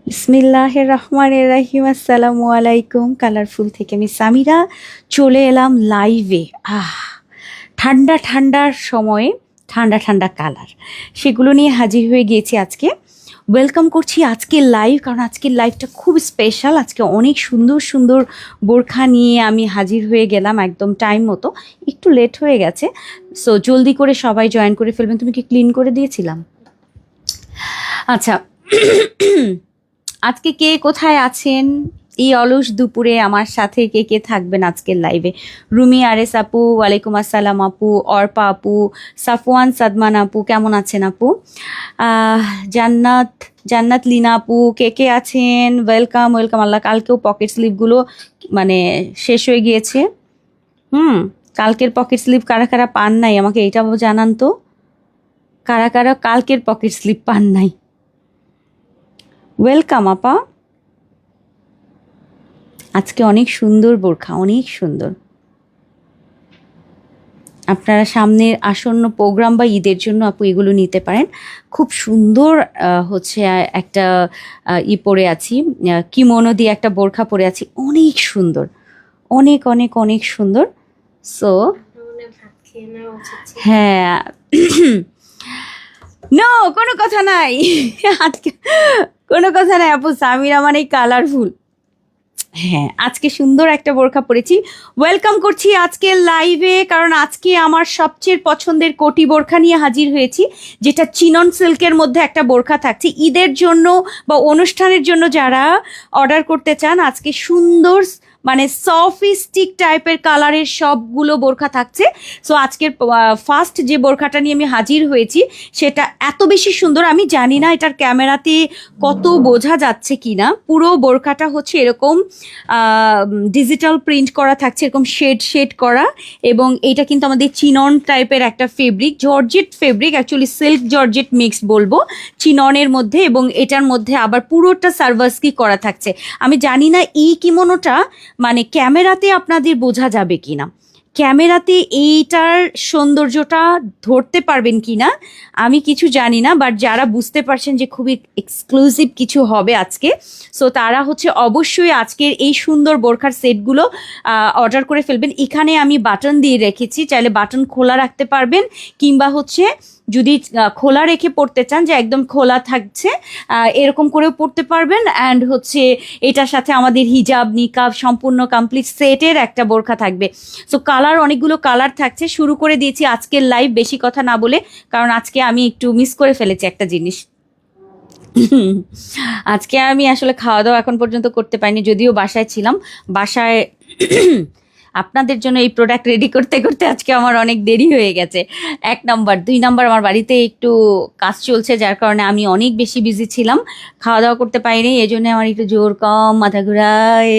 বিসমিল্লাহির রহমানির রহিম। আসসালামু আলাইকুম। কালারফুল থেকে আমি সামিরা চলে এলাম লাইভে। ঠান্ডা ঠান্ডার সময়ে ঠান্ডা ঠান্ডা কালার, সেগুলো নিয়ে হাজির হয়ে গিয়েছি আজকে। ওয়েলকাম করছি আজকের লাইভ, কারণ আজকের লাইভটা খুব স্পেশাল। আজকে অনেক সুন্দর সুন্দর বোরখা নিয়ে আমি হাজির হয়ে গেলাম একদম টাইম মতো। একটু লেট হয়ে গেছে, সো জলদি করে সবাই জয়েন করে ফেলবেন। তুমি কি ক্লিন করে দিয়েছিলাম? আচ্ছা, আজকে কে কোথায় আছেন এই অলস দুপুরে আমার সাথে? কে কে থাকবেন আজকের লাইভে? রুমি আরেস আপু, ওয়ালাইকুম আসসালাম আপু। অর্পা আপু, সাফওয়ান সাদমান আপু, কেমন আছেন আপু? জান্নাত জান্নাত লিনা আপু, কে কে আছেন? Welcome welcome. আল্লাহ, কালকেও পকেট স্লিপগুলো মানে শেষ হয়ে গিয়েছে। কালকের পকেট স্লিপ কারা কারা পান নাই আমাকে এইটা জানান তো। কারা কারা কালকের পকেট স্লিপ পান নাই? ওয়েলকাম আপা। আজকে অনেক সুন্দর বোরখা, অনেক সুন্দর। আপনারা সামনের আসন্ন প্রোগ্রাম বা ঈদের জন্য আপু এগুলো নিতে পারেন। খুব সুন্দর হচ্ছে একটা পরে আছি, কিমোনো দিয়ে একটা বোরখা পরে আছি, অনেক সুন্দর, অনেক অনেক অনেক সুন্দর। সো হ্যাঁ, নো কোনো কথা নাই, আজকে কোনো কথা নাই আপু। সামিরা মানে কালারফুল। হ্যাঁ, আজকে সুন্দর একটা বোরখা পরেছি। ওয়েলকাম করছি আজকের লাইভে, কারণ আজকে আমার সবচেয়ে পছন্দের কোটি বোরখা নিয়ে হাজির হয়েছি, যেটা চিনন সিল্কের মধ্যে একটা বোরখা থাকছে ঈদের জন্য বা অনুষ্ঠানের জন্য। যারা অর্ডার করতে চান, আজকে সুন্দর মানে সফিস্টিক টাইপের কালারের সবগুলো বোরখা থাকছে। সো আজকের ফার্স্ট যে বোরখাটা নিয়ে আমি হাজির হয়েছি সেটা এত বেশি সুন্দর, আমি জানি না এটার ক্যামেরাতে কত বোঝা যাচ্ছে কিনা। পুরো বোরখাটা হচ্ছে এরকম ডিজিটাল প্রিন্ট করা থাকছে, এরকম শেড শেড করা। এবং এটা কিন্তু আমাদের চিনন টাইপের একটা fabric, georgette fabric, actually silk georgette mixed বলবো চিননের মধ্যে। এবং এটার মধ্যে আবার পুরোটা সার্ভাসকি করা থাকছে। আমি জানি না এই কিমোনোটা মানে ক্যামেরাতে আপনাদের বোঝা যাবে কিনা, ক্যামেরাতে এইটার সৌন্দর্যটা ধরতে পারবেন কিনা আমি কিছু জানি না। বাট যারা বুঝতে পারছেন যে খুবই এক্সক্লুসিভ কিছু হবে আজকে, সো তারা হচ্ছে অবশ্যই আজকের এই সুন্দর বোরখার সেটগুলো অর্ডার করে ফেলবেন। এখানে আমি বাটন দিয়ে রেখেছি, চাইলে বাটন খোলা রাখতে পারবেন, কিংবা হচ্ছে যদি খোলা রেখে পড়তে চান যে একদম খোলা থাকছে এরকম করেও পড়তে পারবেন। অ্যান্ড হচ্ছে এটার সাথে আমাদের হিজাব নিকাব সম্পূর্ণ কমপ্লিট সেটের একটা বোরখা থাকবে। সো কালার, অনেকগুলো কালার থাকছে। শুরু করে দিয়েছি আজকের লাইভ বেশি কথা না বলে, কারণ আজকে আমি একটু মিস করে ফেলেছি একটা জিনিস। আজকে আমি আসলে খাওয়া দাওয়া এখন পর্যন্ত করতে পারিনি, যদিও বাসায় ছিলাম। বাসায় আপনাদের জন্য এই প্রোডাক্ট রেডি করতে করতে আজকে আমার অনেক দেরি হয়ে গেছে। 1 নম্বর, 2 নম্বর, আমার বাড়িতে একটু কাজ চলছে, যার কারণে আমি অনেক বেশি বিজি ছিলাম, খাওয়া দাওয়া করতে পারিনি। এই জন্য আমার একটু জোর কম, মাথা ঘুরায়।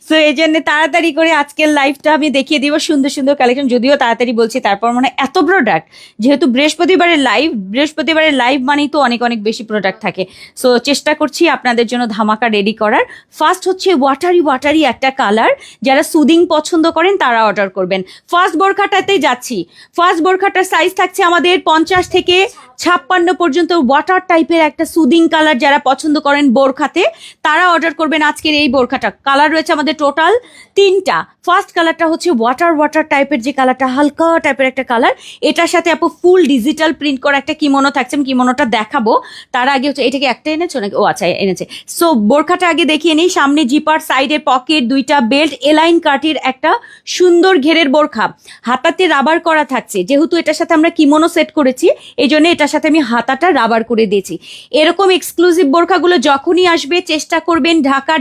সো এই জন্য তাড়াতাড়ি করে আজকের লাইভটা আমি দেখিয়ে দিব সুন্দর সুন্দর কালেকশন। যদিও তাড়াতাড়ি বলছি, তারপর মানে এত প্রোডাক্ট, যেহেতু বৃহস্পতিবারের লাইভ মানেই তো অনেক অনেক বেশি প্রোডাক্ট থাকে। সো চেষ্টা করছি আপনাদের জন্য ধামাকা রেডি করার। ফার্স্ট হচ্ছে ওয়াটারি একটা কালার, যারা সুদিং পছন্দ করেন তারা অর্ডার করবেন। ফার্স্ট বোরখাটাতেই যাচ্ছি। ফার্স্ট বোরখাটার সাইজ থাকছে আমাদের 50 থেকে 56 পর্যন্ত। ওয়াটার টাইপের একটা সুদিং কালার যারা পছন্দ করেন বোরখাতে, তারা অর্ডার করবেন আজকের এই বোরখাটা। কালার রয়েছে আমাদের টোটাল 3টা। ফার্স্ট কালারটা হচ্ছে ওয়াটার টাইপের, যে কালারটা হালকা টাইপের একটা কালার। এটার সাথে আপু ফুল ডিজিটাল প্রিন্ট করা একটা কিমোনো থাকছে, আমি কিমোনোটা দেখাবো। তার আগে হচ্ছে এটাকে একটা এনেছো নাকি? ও আচ্ছা, এনেছে। সো বোরখাটা আগে দেখিয়ে নিই। সামনে জিপার, সাইডে পকেট, 2টা বেল্ট, এলাইন কাটির একটা সুন্দর ঘেরের বোরখা। হাতাতে রাবার করা থাকছে, যেহেতু এটার সাথে আমরা কিমোনো সেট করেছি এই জন্য এটার সাথে আমি হাতাটা রাবার করে দিয়েছি। এরকম এক্সক্লুসিভ বোরখাগুলো যখনই আসবে চেষ্টা করবেন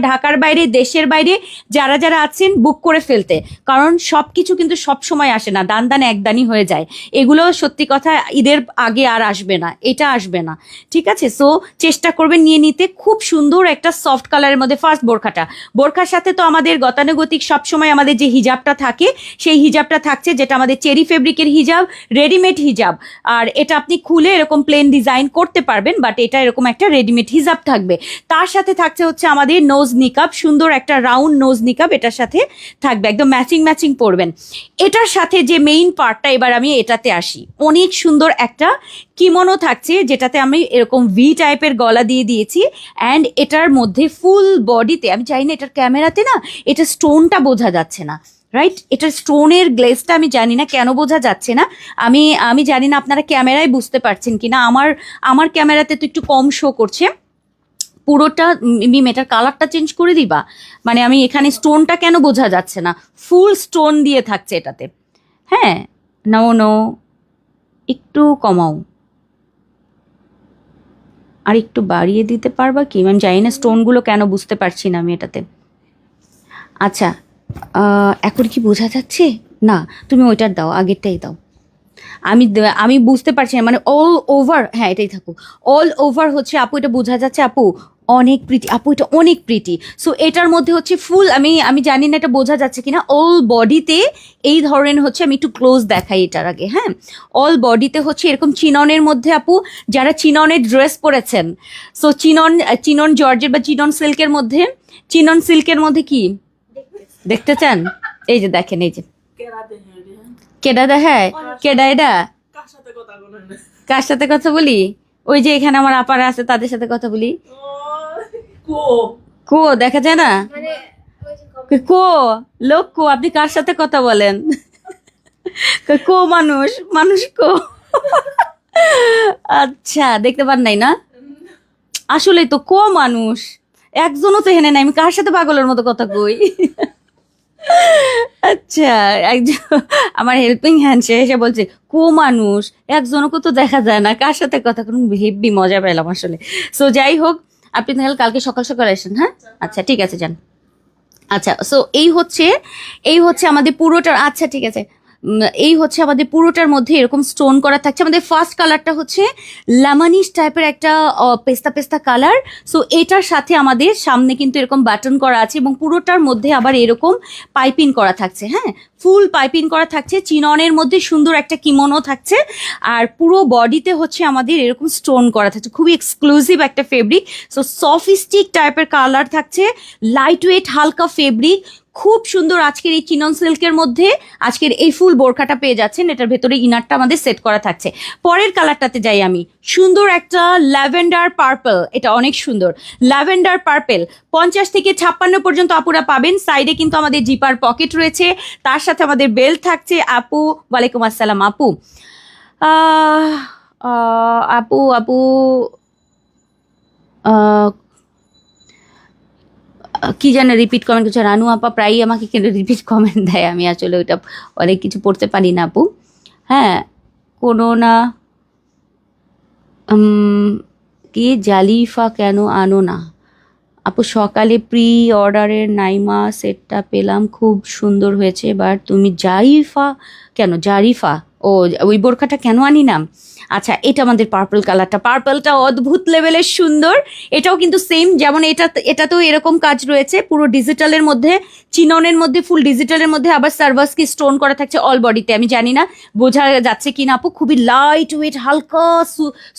ঢাকার বাইরে, দেশের বাইরে যারা যারা আছেন বুক করে ফেলতে, কারণ সব কিছু কিন্তু সব সময় আসে না, দান একদানই হয়ে যায়। এগুলো সত্যি কথা ঈদের আগে আর আসবে না, এটা আসবে না, ঠিক আছে? সো চেষ্টা করবেন নিয়ে নিতে। খুব সুন্দর একটা সফট কালারের মধ্যে ফার্স্ট বোরখাটা। বোরখার সাথে তো আমাদের গতানুগতিক সবসময় আমাদের যে হিজাবটা থাকে সেই হিজাবটা থাকছে, যেটা আমাদের চেরি ফেব্রিকের হিজাব, রেডিমেড হিজাব। আর এটা আপনি খুলে এরকম প্লেন ডিজাইন করতে পারবেন, বাট এটা এরকম একটা রেডিমেড হিজাব থাকবে। তার সাথে থাকছে হচ্ছে আমাদের নোজ নিকাব, সুন্দর একটা রাউন্ড নোজ নিকাব এটার সাথে থাকবে, একদম ম্যাচিং ম্যাচিং পরবেন। এটার সাথে যে মেইন পার্টটা, এবার আমি এটাতে আসি, অনেক সুন্দর একটা কিমোনো থাকছে যেটাতে আমি এরকম ভি টাইপের গলা দিয়ে দিয়েছি। অ্যান্ড এটার মধ্যে ফুল বডিতে, আমি চাই না এটার ক্যামেরাতে না এটা স্টোনটা বোঝা যাচ্ছে না, রাইট? এটার স্টোনের গ্লেজটা আমি জানি না কেন বোঝা যাচ্ছে না। আমি জানি না আপনারা ক্যামেরায় বুঝতে পারছেন কিনা, আমার ক্যামেরাতে তো একটু কম শো করছে। পুরোটা মিম এটার কালারটা চেঞ্জ করে দিবা, মানে আমি এখানে স্টোনটা কেন বোঝা যাচ্ছে না, ফুল স্টোন দিয়ে থাকছে এটাতে। হ্যাঁ, নো নো, একটু কমাও, আর একটু বাড়িয়ে দিতে পারবা কি? আমি জানি না স্টোনগুলো কেন বুঝতে পারছি না আমি এটাতে। আচ্ছা, এখন কি বোঝা যাচ্ছে? না, তুমি ওইটার দাও, আগেরটাই দাও। আমি বুঝতে পারছি না, মানে অল ওভার, হ্যাঁ এটাই থাকুক, অল ওভার হচ্ছে আপু এটা বোঝা যাচ্ছে আপু অনেক প্রিটি, আপু এটা অনেক প্রিটি। সো এটার মধ্যে হচ্ছে ফুল, আমি জানি না এটা বোঝা যাচ্ছে কিনা, অল বডিতে এই ধরনের হচ্ছে, আমি একটু ক্লোজ দেখাই এটার আগে। হ্যাঁ, অল বডিতে হচ্ছে এরকম চিননের মধ্যে আপু, যারা চিননের ড্রেস পরেছেন, সো চিনন জর্জের বা চিনন সিল্কের মধ্যে কি দেখতে চান? এই যে দেখেন, এই যে কেডা দেখায়, কেডা এটা, কার সাথে কথা বলি? ওই যে এখানে আমার আপারা আছে তাদের সাথে কথা বলি। কো দেখা যায় না, কো লোক কো, আপনি কার সাথে কথা বলেন? কো মানুষ কো। আচ্ছা, দেখতে পান নাই না? আসলে তো কো মানুষ একজনও তো এখানে নাই, আমি কার সাথে পাগলের মতো কথা কই? আচ্ছা, একজন আমার হেল্পিং হ্যান্ড সে এসে বলছে কো মানুষ, একজনকে তো দেখা যায় না, কার সাথে কথা, কোনো হেব্বি মজা পেলাম আসলে। সো যাই হোক, আপনি তাহলে কালকে সকাল সকাল আসেন। হ্যাঁ, আচ্ছা ঠিক আছে, যান। আচ্ছা, সো এই হচ্ছে আমাদের পুরোটার, আচ্ছা ঠিক আছে, এই হচ্ছে আমাদের পুরোটার মধ্যে এরকম স্টোন করা থাকছে। আমাদের ফার্স্ট কালারটা হচ্ছে লেমনিশ টাইপের একটা পেস্তা পেস্তা কালার। সো এটার সাথে আমাদের সামনে কিন্তু এরকম বাটন করা আছে এবং পুরোটার মধ্যে আবার এরকম পাইপিং করা থাকছে। হ্যাঁ, ফুল পাইপিং করা থাকছে, চিননের মধ্যে সুন্দর একটা কিমোনো থাকছে, আর পুরো বডিতে হচ্ছে আমাদের এরকম স্টোন করা থাকছে, খুবই এক্সক্লুসিভ একটা ফেব্রিক। সো সফিস্টিক টাইপের কালার থাকছে, লাইট ওয়েট হালকা ফেব্রিক, খুব সুন্দর। আজকের এই চিনন সিল্কের মধ্যে আজকের এই ফুল বোরখাটা পেয়ে যাচ্ছেন, এটার ভেতরে ইনারটা আমাদের সেট করা থাকছে। পরের কালারটাতে যাই আমি, সুন্দর একটা ল্যাভেন্ডার পার্পল, এটা অনেক সুন্দর ল্যাভেন্ডার পার্পল। 50 থেকে 56 পর্যন্ত আপুরা পাবেন। সাইডে কিন্তু আমাদের জিপার পকেট রয়েছে, তার সাথে আমাদের বেল্ট থাকছে। আপু, ওয়ালাইকুম আসসালাম আপু। আহ, আপু আপু কি জানে রিপিট কমেন্ট করছে, রানু আপা প্রায়ই আমাকে কিন্তু রিপিট কমেন্ট দেয়, আমি আসলে ওইটা অনেক কিছু পড়তে পারি না আপু। হ্যাঁ, কোনো না, কি জালিফা কেন আনো না আপু? সকালে প্রি অর্ডারের নাইমা সেটটা পেলাম, খুব সুন্দর হয়েছে, এবার তুমি জারিফা ও ওই বোরখাটা কেন আনি না? আচ্ছা, এটা আমাদের পার্পল কালারটা, পার্পলটা অদ্ভুত লেভেলের সুন্দর। এটাও কিন্তু সেম, যেমন এটাতেও এরকম কাজ রয়েছে, পুরো ডিজিটালের মধ্যে, চিননের মধ্যে, ফুল ডিজিটালের মধ্যে আবার সার্ভাসকি স্টোন করা থাকছে অল বডিতে। আমি জানি না বোঝা যাচ্ছে কিনা আপু, খুবই লাইট ওয়েট হালকা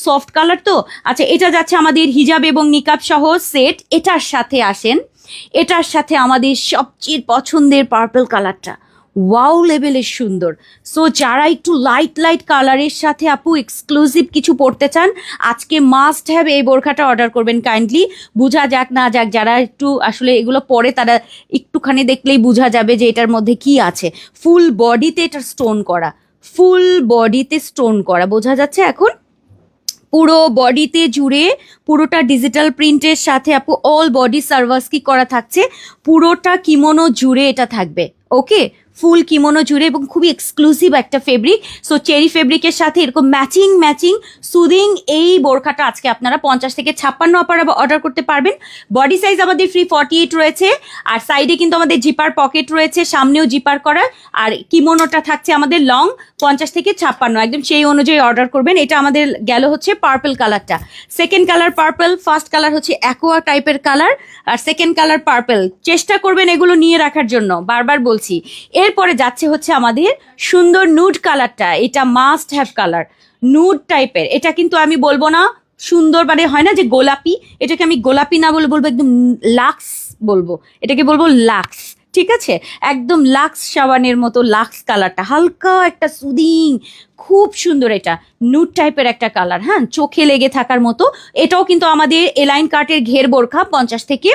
সফট কালার তো। আচ্ছা, এটা যাচ্ছে আমাদের হিজাব এবং নিকাব সহ সেট। এটার সাথে আসেন, এটার সাথে আমাদের সবচেয়ে পছন্দের পার্পল কালারটা, ওয়াও লেভেলের সুন্দর। সো যারা একটু লাইট লাইট কালারের সাথে আপু এক্সক্লুসিভ কিছু পড়তে চান, আজকে মাস্ট হ্যাভ এই বোরখাটা অর্ডার করবেন কাইন্ডলি। বোঝা যাক না যাক, যারা একটু আসলে এগুলো পরে তারা একটুখানি দেখলেই বোঝা যাবে যে এটার মধ্যে কি আছে। ফুল বডিতে এটা স্টোন করা, ফুল বডিতে স্টোন করা, বোঝা যাচ্ছে এখন? পুরো বডিতে জুড়ে পুরোটা ডিজিটাল প্রিন্টের সাথে আপু অল বডি সার্ভাসকি করা থাকছে, পুরোটা কিমোনো জুড়ে এটা থাকবে। ওকে, ফুল কিমোনো জুড়ে এবং খুবই এক্সক্লুসিভ একটা ফেব্রিক। সো চেরি ফেব্রিকের সাথে এরকম ম্যাচিং সুদিং এই বোরখাটা আজকে আপনারা 50 থেকে 56 অপার অর্ডার করতে পারবেন। বডি সাইজ আমাদের ফ্রি 48 রয়েছে, আর সাইডে কিন্তু আমাদের জিপার পকেট রয়েছে, সামনেও জিপার করা, আর কিমোনোটা থাকছে আমাদের লং 50 থেকে 56, একদম সেই অনুযায়ী অর্ডার করবেন। এটা আমাদের গেল হচ্ছে পার্পল কালারটা। Second colour purple, first colour হচ্ছে অ্যাকোয়া টাইপের কালার, আর সেকেন্ড কালার পার্পল। চেষ্টা করবেন এগুলো নিয়ে রাখার জন্য, বারবার বলছি। এরপরে যাচ্ছে হচ্ছে আমাদের সুন্দর নুড কালারটা, এটা মাস্ট হ্যাভ কালার, নুড টাইপের। এটা কিন্তু আমি বলবো না সুন্দর, মানে হয় না যে গোলাপি, এটাকে আমি গোলাপি না বলে বলবো একদম লাক্স বলবো, এটাকে বলবো লাক্স, ঠিক আছে? একদম লাক্স সাবানের মতো লাক্স কালারটা, হালকা একটা সুদিং, খুব সুন্দর। এটা নুড টাইপের একটা কালার, হ্যাঁ, চোখে লেগে থাকার মতো। এটাও কিন্তু আমাদের এলাইন কাটের ঘের বোরখা, 50 থেকে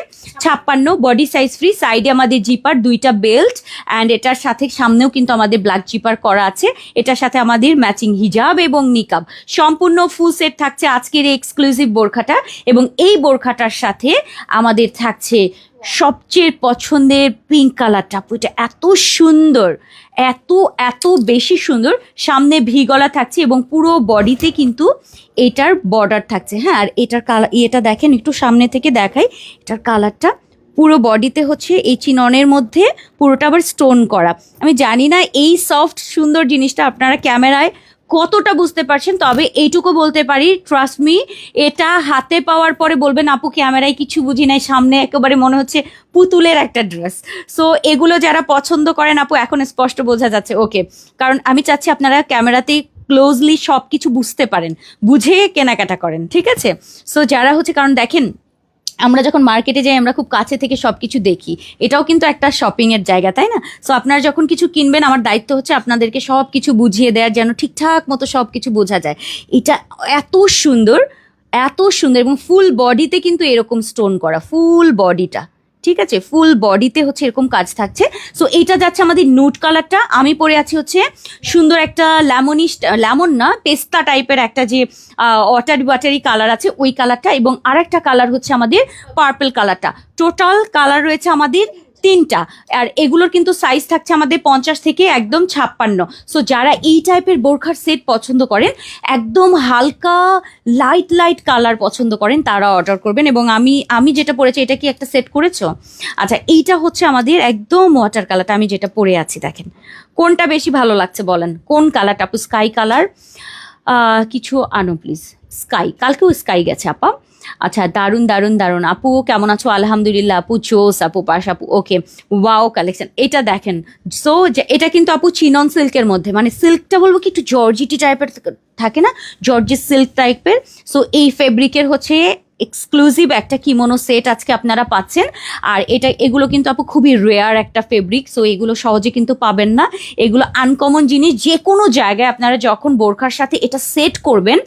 56, বডি সাইজ ফ্রি, সাইডে আমাদের জিপার, 2টা বেল্ট, অ্যান্ড এটার সাথে সামনেও কিন্তু আমাদের ব্ল্যাক জিপার করা আছে। এটার সাথে আমাদের ম্যাচিং হিজাব এবং নিকাব, সম্পূর্ণ ফুল সেট থাকছে আজকের এই এক্সক্লুসিভ বোরখাটা। এবং এই বোরখাটার সাথে আমাদের থাকছে সবচেয়ে পছন্দের পিঙ্ক কালারটা। আপু এটা এত সুন্দর, এত এত বেশি সুন্দর। সামনে ভি গলা থাকছে এবং পুরো বডিতে কিন্তু এটার বর্ডার থাকছে, হ্যাঁ। আর এটার কালার, এটা দেখেন একটু সামনে থেকে দেখাই, এটার কালারটা পুরো বডিতে হচ্ছে এই চিননের মধ্যে পুরোটা আবার স্টোন করা। আমি জানি না এই সফট সুন্দর জিনিসটা আপনারা ক্যামেরায় কতটা বুঝতে পারছেন, তবে এইটুকু বলতে পারি, ট্রাস্ট মি, এটা হাতে পাওয়ার পরে বলবেন আপু ক্যামেরায় কিছু বুঝি নাই, সামনে একেবারে মনে হচ্ছে পুতুলের একটা ড্রেস। সো এগুলো যারা পছন্দ করেন আপু, এখন স্পষ্ট বোঝা যাচ্ছে, ওকে, কারণ আমি চাচ্ছি আপনারা ক্যামেরাতে ক্লোজলি সব কিছু বুঝতে পারেন, বুঝে কেনাকাটা করেন, ঠিক আছে? সো যারা হচ্ছে, কারণ দেখেন আমরা যখন মার্কেটে যাই আমরা খুব কাছে থেকে সব কিছু দেখি, এটাও কিন্তু একটা শপিং এর জায়গা, তাই না? সো আপনারা যখন কিছু কিনবেন, আমার দায়িত্ব হচ্ছে আপনাদেরকে সব কিছু বুঝিয়ে দেওয়ার, যেন ঠিকঠাক মতো সব কিছু বোঝা যায়। এটা এত সুন্দর, এত সুন্দর, এবং ফুল বডিতে কিন্তু এরকম স্টোন করা, ফুল বডিটা, ঠিক আছে? ফুল বডিতে হচ্ছে এরকম কাজ থাকছে। সো এইটা যাচ্ছে আমাদের নুড কালারটা, আমি পরে আছি হচ্ছে সুন্দর একটা লেমনিশ, লেমন না, পেস্তা টাইপের একটা যে ওয়াটারি কালার আছে, ওই কালারটা, এবং আরেকটা কালার হচ্ছে আমাদের পার্পল কালারটা। টোটাল কালার রয়েছে আমাদের 3টা, আর এগুলোর কিন্তু সাইজ থাকছে আমাদের 50 থেকে একদম 56। সো যারা এই টাইপের বোরখার সেট পছন্দ করেন, একদম হালকা লাইট লাইট কালার পছন্দ করেন, তারা অর্ডার করবেন। এবং আমি যেটা পরেছি, এটা কি একটা সেট করেছো? আচ্ছা, এইটা হচ্ছে আমাদের একদম ওয়াটার কালারটা, আমি যেটা পরে আছি, দেখেন কোনটা বেশি ভালো লাগছে বলেন, কোন কালারটা? আপু স্কাই কালার, কিছু আনো প্লিজ, স্কাই, কালকেও স্কাই গেছে আপা। আচ্ছা, দারুন দারুন দারুন। আপু কেমন আছো? আলহামদুলিল্লাহ আপু, জোস আপু, পাশ আপু, ওকে, ওয়াও কালেকশন। এটা দেখেন, সো এটা কিন্তু আপু চিনন সিল্কের মধ্যে, মানে সিল্কটা বলবো কি একটু জর্জিটি টাইপের থাকে না, জর্জিস সিল্ক টাইপের। সো এই ফেব্রিকের হচ্ছে এক্সক্লুসিভ একটা কিমোনো সেট আজকে আপনারা পাচ্ছেন। আর এগুলো কিন্তু আপু খুবই রেয়ার একটা ফেব্রিক, সো এগুলো সহজে কিন্তু পাবেন না, এগুলো আনকমন জিনিস। যে কোনো জায়গায় আপনারা যখন বোরখার সাথে এটা সেট করবেন,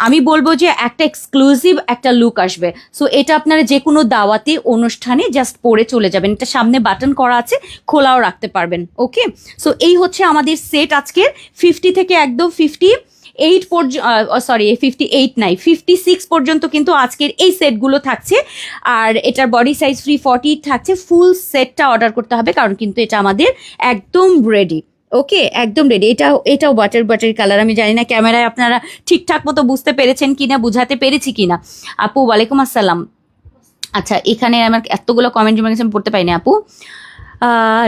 আমি বলবো যে একটা এক্সক্লুসিভ একটা লুক আসবে। সো এটা আপনারা যে কোনো দাওয়াতে, অনুষ্ঠানে জাস্ট পরে চলে যাবেন। এটা সামনে বাটন করা আছে, খোলাও রাখতে পারবেন, ওকে। সো এই হচ্ছে আমাদের সেট আজকের, 50 থেকে একদম 58 সরি 58 নাই, 56 পর্যন্ত কিন্তু আজকের এই সেটগুলো থাকছে। আর এটার বডি সাইজ ফ্রি 40 থাকছে। ফুল সেটটা অর্ডার করতে হবে, কারণ কিন্তু এটা আমাদের একদম রেডি, ওকে, একদম রেডি। এটাও বাটার কালার। আমি জানি না ক্যামেরায় আপনারা ঠিকঠাক মতো বুঝতে পেরেছেন কিনা, বুঝাতে পেরেছি কিনা। আপু ওয়ালাইকুম আসসালাম। আচ্ছা, এখানে আমার এতগুলো কমেন্ট জমে গেছে, আমি পড়তে পাইনি আপু।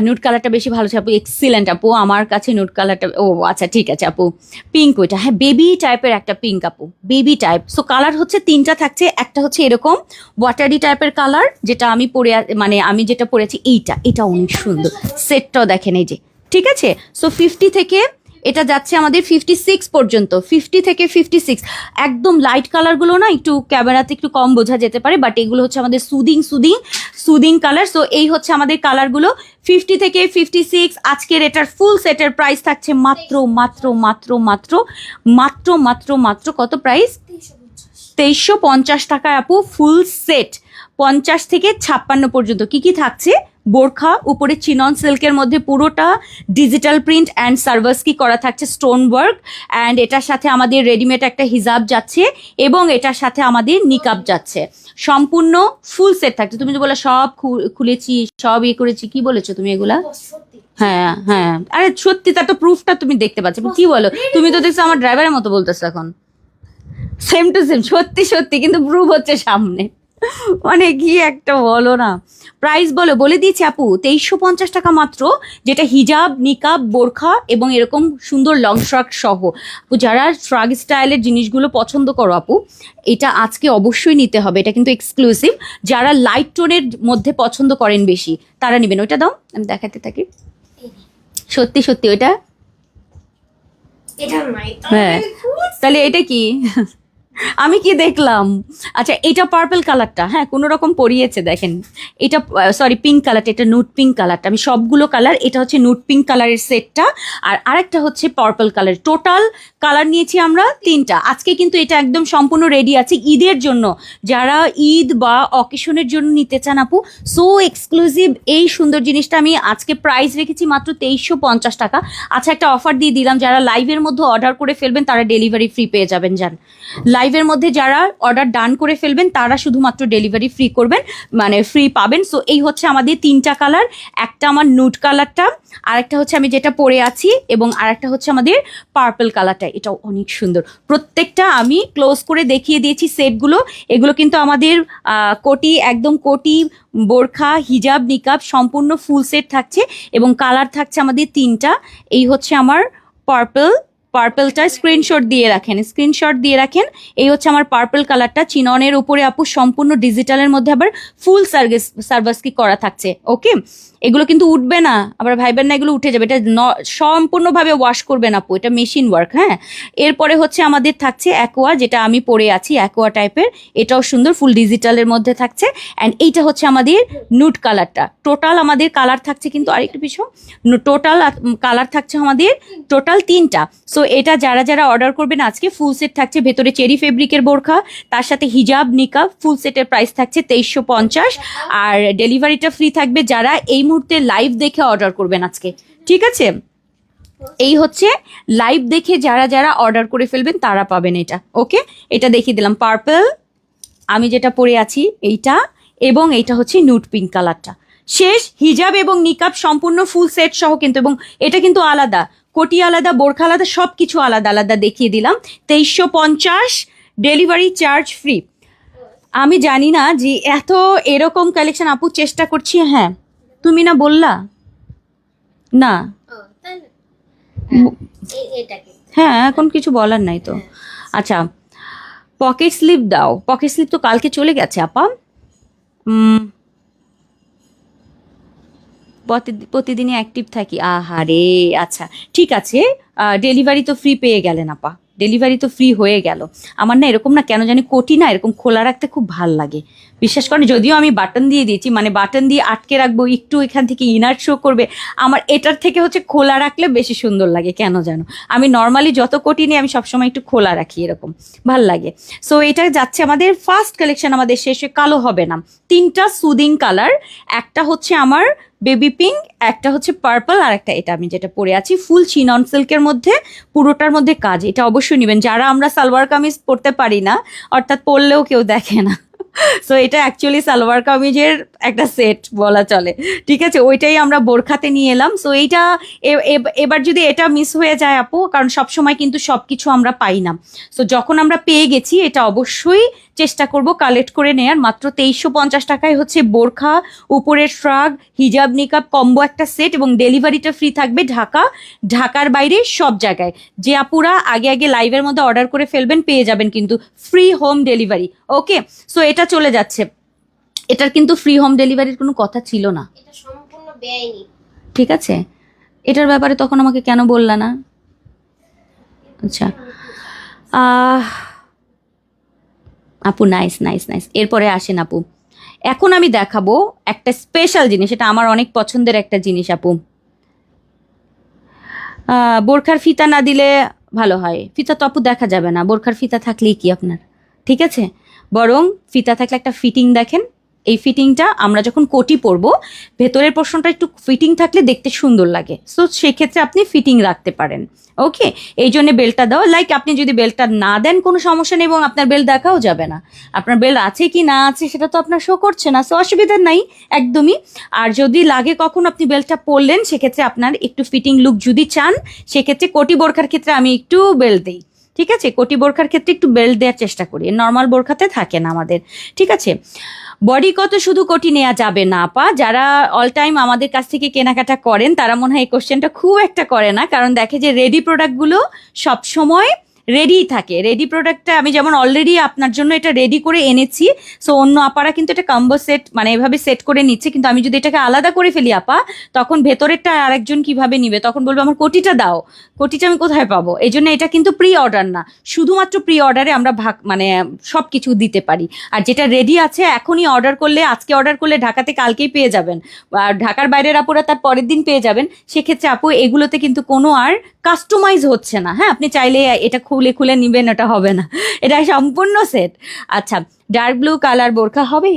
নুড কালারটা বেশি ভালো আছে আপু, এক্সিলেন্ট আপু, আমার কাছে নুড কালারটা, ও আচ্ছা ঠিক আছে আপু। পিঙ্ক, ওইটা হ্যাঁ বেবি টাইপের একটা পিঙ্ক আপু, বেবি টাইপ। সো কালার হচ্ছে 3টা থাকছে, একটা হচ্ছে এরকম ওয়াটারি টাইপের কালার, যেটা আমি মানে আমি যেটা পরেছি, এটা অনেক সুন্দর। সেটটাও দেখেন এই যে, ঠিক আছে? সো 50 থেকে এটা যাচ্ছে আমাদের 56 পর্যন্ত, 50 থেকে 56। একদম লাইট কালারগুলো না একটু ক্যামেরাতে একটু কম বোঝা যেতে পারে, বাট এগুলো হচ্ছে আমাদের সুদিং কালার। সো এই হচ্ছে আমাদের কালারগুলো, 50 থেকে 56। আজকের এটার ফুল সেটের প্রাইস থাকছে মাত্র মাত্র মাত্র মাত্র মাত্র মাত্র মাত্র কত প্রাইস? 2350 টাকায় আপু, ফুল সেট 50 থেকে 56 পর্যন্ত। কি কি থাকছে? বোরখা, উপরে চিনন সিল্কের মধ্যে পুরোটা ডিজিটাল প্রিন্ট অ্যান্ড সার্ভাসকি করা থাকছে, স্টোন ওয়ার্ক। অ্যান্ড এটার সাথে আমাদের রেডিমেড একটা হিজাব যাচ্ছে, এবং এটার সাথে আমাদের নিকাব যাচ্ছে। সম্পূর্ণ ফুল সেট থাকছে। তুমি তো বলে সব খুলেছি, সব ইয়ে করেছি, কি বলেছো তুমি এগুলা? হ্যাঁ হ্যাঁ, আরে সত্যি, তার তো প্রুফটা তুমি দেখতে পাচ্ছ। কি বলো, তুমি তো দেখছো আমার ড্রাইভারের মতো বলতেছো এখন, সেম টু সেম, সত্যি সত্যি, কিন্তু প্রুফ হচ্ছে সামনে। মানে কি একটা বলো না। প্রাইস বলে দিয়েছি আপু, 2350 টাকা মাত্র, যেটা হিজাব, নিকাব, বোরখা এবং এরকম সুন্দর লং ফ্রক সহ। আপু যারা ফ্রক স্টাইলের জিনিসগুলো পছন্দ করো আপু, এটা আজকে অবশ্যই নিতে হবে। এটা কিন্তু এক্সক্লুসিভ। যারা লাইট টোনের মধ্যে পছন্দ করেন বেশি, তারা নেবেন। ওইটা দাও, আমি দেখাতে থাকি। সত্যি সত্যি ওইটা, হ্যাঁ, তাহলে এটা কি? আমি কি দেখলাম? আচ্ছা, এটা পার্পল কালারটা, হ্যাঁ কোনো রকম পরিয়েছে দেখেন। এটা সরি পিঙ্ক কালারটা, এটা নুট পিঙ্ক কালারটা। আমি সবগুলো কালার, এটা হচ্ছে নুট পিঙ্ক কালারের সেটটা, আর আরেকটা হচ্ছে পার্পল কালার। টোটাল কালার নিয়েছি আমরা 3টা। আজকে কিন্তু এটা একদম সম্পূর্ণ রেডি আছে ঈদের জন্য। যারা ঈদ বা অকেশনের জন্য নিতে চান আপু, সো এক্সক্লুসিভ এই সুন্দর জিনিসটা আমি আজকে প্রাইস রেখেছি মাত্র 2350 টাকা। আচ্ছা, একটা অফার দিয়ে দিলাম, যারা লাইভের মধ্যে অর্ডার করে ফেলবেন তারা ডেলিভারি ফ্রি পেয়ে যাবেন। যান লাইভের মধ্যে যারা অর্ডার ডান করে ফেলবেন তারা শুধুমাত্র ডেলিভারি ফ্রি করবেন, মানে ফ্রি পাবেন। সো এই হচ্ছে আমাদের 3টা কালার, একটা আমার নুড কালারটা, আরেকটা হচ্ছে আমি যেটা পরে আছি, এবং আরেকটা হচ্ছে আমাদের পার্পল কালারটা। এটাও অনেক সুন্দর। প্রত্যেকটা আমি ক্লোজ করে দেখিয়ে দিয়েছি সেটগুলো। এগুলো কিন্তু আমাদের কোটি, একদম কোটি, বোরখা, হিজাব, নিকাব সম্পূর্ণ ফুল সেট থাকছে, এবং কালার থাকছে আমাদের 3টা। এই হচ্ছে আমার পার্পলটা স্ক্রিনশট দিয়ে রাখেন, স্ক্রিনশট দিয়ে রাখেন। এই হচ্ছে আমার পার্পল কালারটা, চিননের উপরে আপু সম্পূর্ণ ডিজিটালের মধ্যে আবার ফুল সার্ভিস কি করা থাকছে। ওকে, এগুলো কিন্তু উঠবে না, আবার ভাইবেন না এগুলো উঠে যাবে। এটা সম্পূর্ণভাবে ওয়াশ করবেন আপু, এটা মেশিন ওয়ার্ক। হ্যাঁ, এরপরে হচ্ছে আমাদের থাকছে অ্যাকোয়া, যেটা আমি পরে আছি, অ্যাকোয়া টাইপের। এটাও সুন্দর, ফুল ডিজিটালের মধ্যে থাকছে। অ্যান্ড এইটা হচ্ছে আমাদের নুড কালারটা। টোটাল আমাদের কালার থাকছে কিন্তু আরেকটু পিছু, টোটাল কালার থাকছে আমাদের টোটাল 3টা। সো এটা যারা যারা অর্ডার করবেন আজকে, ফুল সেট থাকছে, ভেতরে চেরি ফেব্রিকের বোরখা, তার সাথে হিজাব, নিকাব, ফুল সেটের প্রাইস থাকছে 2350। আর ডেলিভারিটা ফ্রি থাকবে যারা এই মুহূর্তে লাইভ দেখে অর্ডার করবেন আজকে। ঠিক আছে, এই হচ্ছে লাইভ দেখে যারা যারা অর্ডার করে ফেলবেন তারা পাবেন এটা। ওকে, এটা দেখিয়ে দিলাম পার্পল, আমি যেটা পরে আছি এইটা, এবং এইটা হচ্ছে নুট পিঙ্ক কালারটা। শেষ, হিজাব এবং নিকাব সম্পূর্ণ ফুল সেট সহ কিন্তু, এবং এটা কিন্তু আলাদা, কোটি আলাদা, বোরখা আলাদা, সব কিছু আলাদা আলাদা দেখিয়ে দিলাম। 2350, ডেলিভারি চার্জ ফ্রি। আমি জানি না যে এত এরকম কালেকশন আপু চেষ্টা করছি। হ্যাঁ, তুমি না বললা না? হ্যাঁ, এখন কিছু বলার নাই তো। আচ্ছা, পকেট স্লিপ দাও। পকেট স্লিপ তো কালকে চলে গেছে আপা। প্রতিদিনই অ্যাক্টিভ থাকি, আহারে। আচ্ছা ঠিক আছে, ডেলিভারি তো ফ্রি পেয়ে গেলেন আপা, ডেলিভারি তো ফ্রি হয়ে গেল। আমার না এরকম, না কেন জানি কোটি না এরকম খোলা রাখতে খুব ভাল লাগে। বিশ্বাস করেন, যদিও আমি বাটন দিয়ে দিয়েছি, মানে বাটন দিয়ে আটকে রাখবো, একটু এখান থেকে ইনার শো করবে, আমার এটার থেকে হচ্ছে খোলা রাখলে বেশি সুন্দর লাগে কেন জানো। আমি নর্মালি যত কোটি নিই আমি সবসময় একটু খোলা রাখি, এরকম ভাল লাগে। সো এটা যাচ্ছে আমাদের ফার্স্ট কালেকশন, আমাদের শেষে কালো হবে না। 3টা সুদিং কালার, একটা হচ্ছে আমার বেবি পিঙ্ক, একটা হচ্ছে পার্পল, আর একটা এটা আমি যেটা পরে আছি ফুল চিনন সিল্কের মধ্যে, পুরোটার মধ্যে কাজ। এটা অবশ্যই নেবেন যারা আমরা সালোয়ার কামিজ পরতে পারি না, অর্থাৎ পরলেও কেউ দেখে না। সো এটা অ্যাকচুয়ালি সালোয়ার কামিজের একটা সেট বলা চলে। ঠিক আছে, ওইটাই আমরা বোরখাতে নিয়ে এলাম। সো এইটা এবার যদি এটা মিস হয়ে যায় আপু, কারণ সবসময় কিন্তু সব কিছু আমরা পাই না, সো যখন আমরা পেয়ে গেছি এটা অবশ্যই চেষ্টা করব কালেক্ট করে নেয়ার। মাত্র 2350 টাকায় হচ্ছে বোরখা, উপরের ফ্রক, হিজাব, নিকাব কম্বো একটা সেট, এবং ডেলিভারিটা ফ্রি থাকবে ঢাকার বাইরে সব জায়গায়। যে আপুরা আগে আগে লাইভের মধ্যে অর্ডার করে ফেলবেন পেয়ে যাবেন কিন্তু ফ্রি হোম ডেলিভারি। ওকে, সো এটা চলে যাচ্ছে, এটার কিন্তু ফ্রি হোম ডেলিভারির কোনো কথা ছিল না, এটা সম্পূর্ণ বেআইনি। ঠিক আছে, এটার ব্যাপারে তখন আমাকে কেন বললা না? আচ্ছা, আপু নাইস নাইস নাইস। এরপরে আসেন আপু, এখন আমি দেখাবো একটা স্পেশাল জিনিস, এটা আমার অনেক পছন্দের একটা জিনিস আপু। বোরখার ফিতা না দিলে ভালো হয়, ফিতা তো আপু দেখা যাবে না, বোরখার ফিতা থাকলেই কি আপনার, ঠিক আছে, বরং ফিতা থাকলে একটা ফিটিং দেখেন। এই ফিটিংটা আমরা যখন কোটি পরবো, ভেতরের পোর্শনটা একটু ফিটিং থাকলে দেখতে সুন্দর লাগে, সো সেক্ষেত্রে আপনি ফিটিং রাখতে পারেন। ওকে, এই জন্য বেল্টটা দাও। লাইক আপনি যদি বেল্টটা না দেন কোনো সমস্যা নেই, এবং আপনার বেল্ট দেখাও যাবে না, আপনার বেল্ট আছে কি না আছে সেটা তো আপনার শো করছে না, সো অসুবিধা নাই একদমই। আর যদি লাগে কখন আপনি বেল্টটা পরলেন, সেক্ষেত্রে আপনার একটু ফিটিং লুক যদি চান, সেক্ষেত্রে কোটি বোরখার ক্ষেত্রে আমি একটু বেল্ট দিই। ঠিক আছে, কোটি বোরখার ক্ষেত্রে একটু বেল্ট দেওয়ার চেষ্টা করি, নর্মাল বোরখাতে থাকে না আমাদের। ঠিক আছে, বডি কত শুধু কোটি নেওয়া যাবে না আপা। যারা অল টাইম আমাদের কাছ থেকে কেনাকাটা করেন তারা মনে হয় এই কোশ্চেনটা খুব একটা করে না, কারণ দেখে যে রেডি প্রোডাক্টগুলো সবসময় রেডি থাকে। রেডি প্রোডাক্টটা আমি যেমন অলরেডি আপনার জন্য এটা রেডি করে এনেছি, সো অন্য আপারা কিন্তু এটা কম্বো সেট মানে এভাবে সেট করে নিচ্ছে, কিন্তু আমি যদি এটাকে আলাদা করে ফেলি আপা, তখন ভেতরেরটা আরেকজন কিভাবে নিবে, তখন বলবো আমার কোটিটা দাও, কোটিটা আমি কোথায় পাবো। এই জন্য এটা কিন্তু প্রি অর্ডার না, শুধুমাত্র প্রি অর্ডারে আমরা ভাগ মানে সব কিছু দিতে পারি। আর যেটা রেডি আছে এখনই অর্ডার করলে, আজকে অর্ডার করলে ঢাকাতে কালকেই পেয়ে যাবেন, আর ঢাকার বাইরের আপুরা তার পরের দিন পেয়ে যাবেন। সেক্ষেত্রে আপু এগুলোতে কিন্তু কোনো আর কাস্টমাইজ হচ্ছে না। হ্যাঁ, আপনি চাইলে এটা খুলে খুলে নিবেন, এটা হবে না, এটা সম্পূর্ণ সেট। আচ্ছা, ডার্ক ব্লু কালার বোরখা হবে,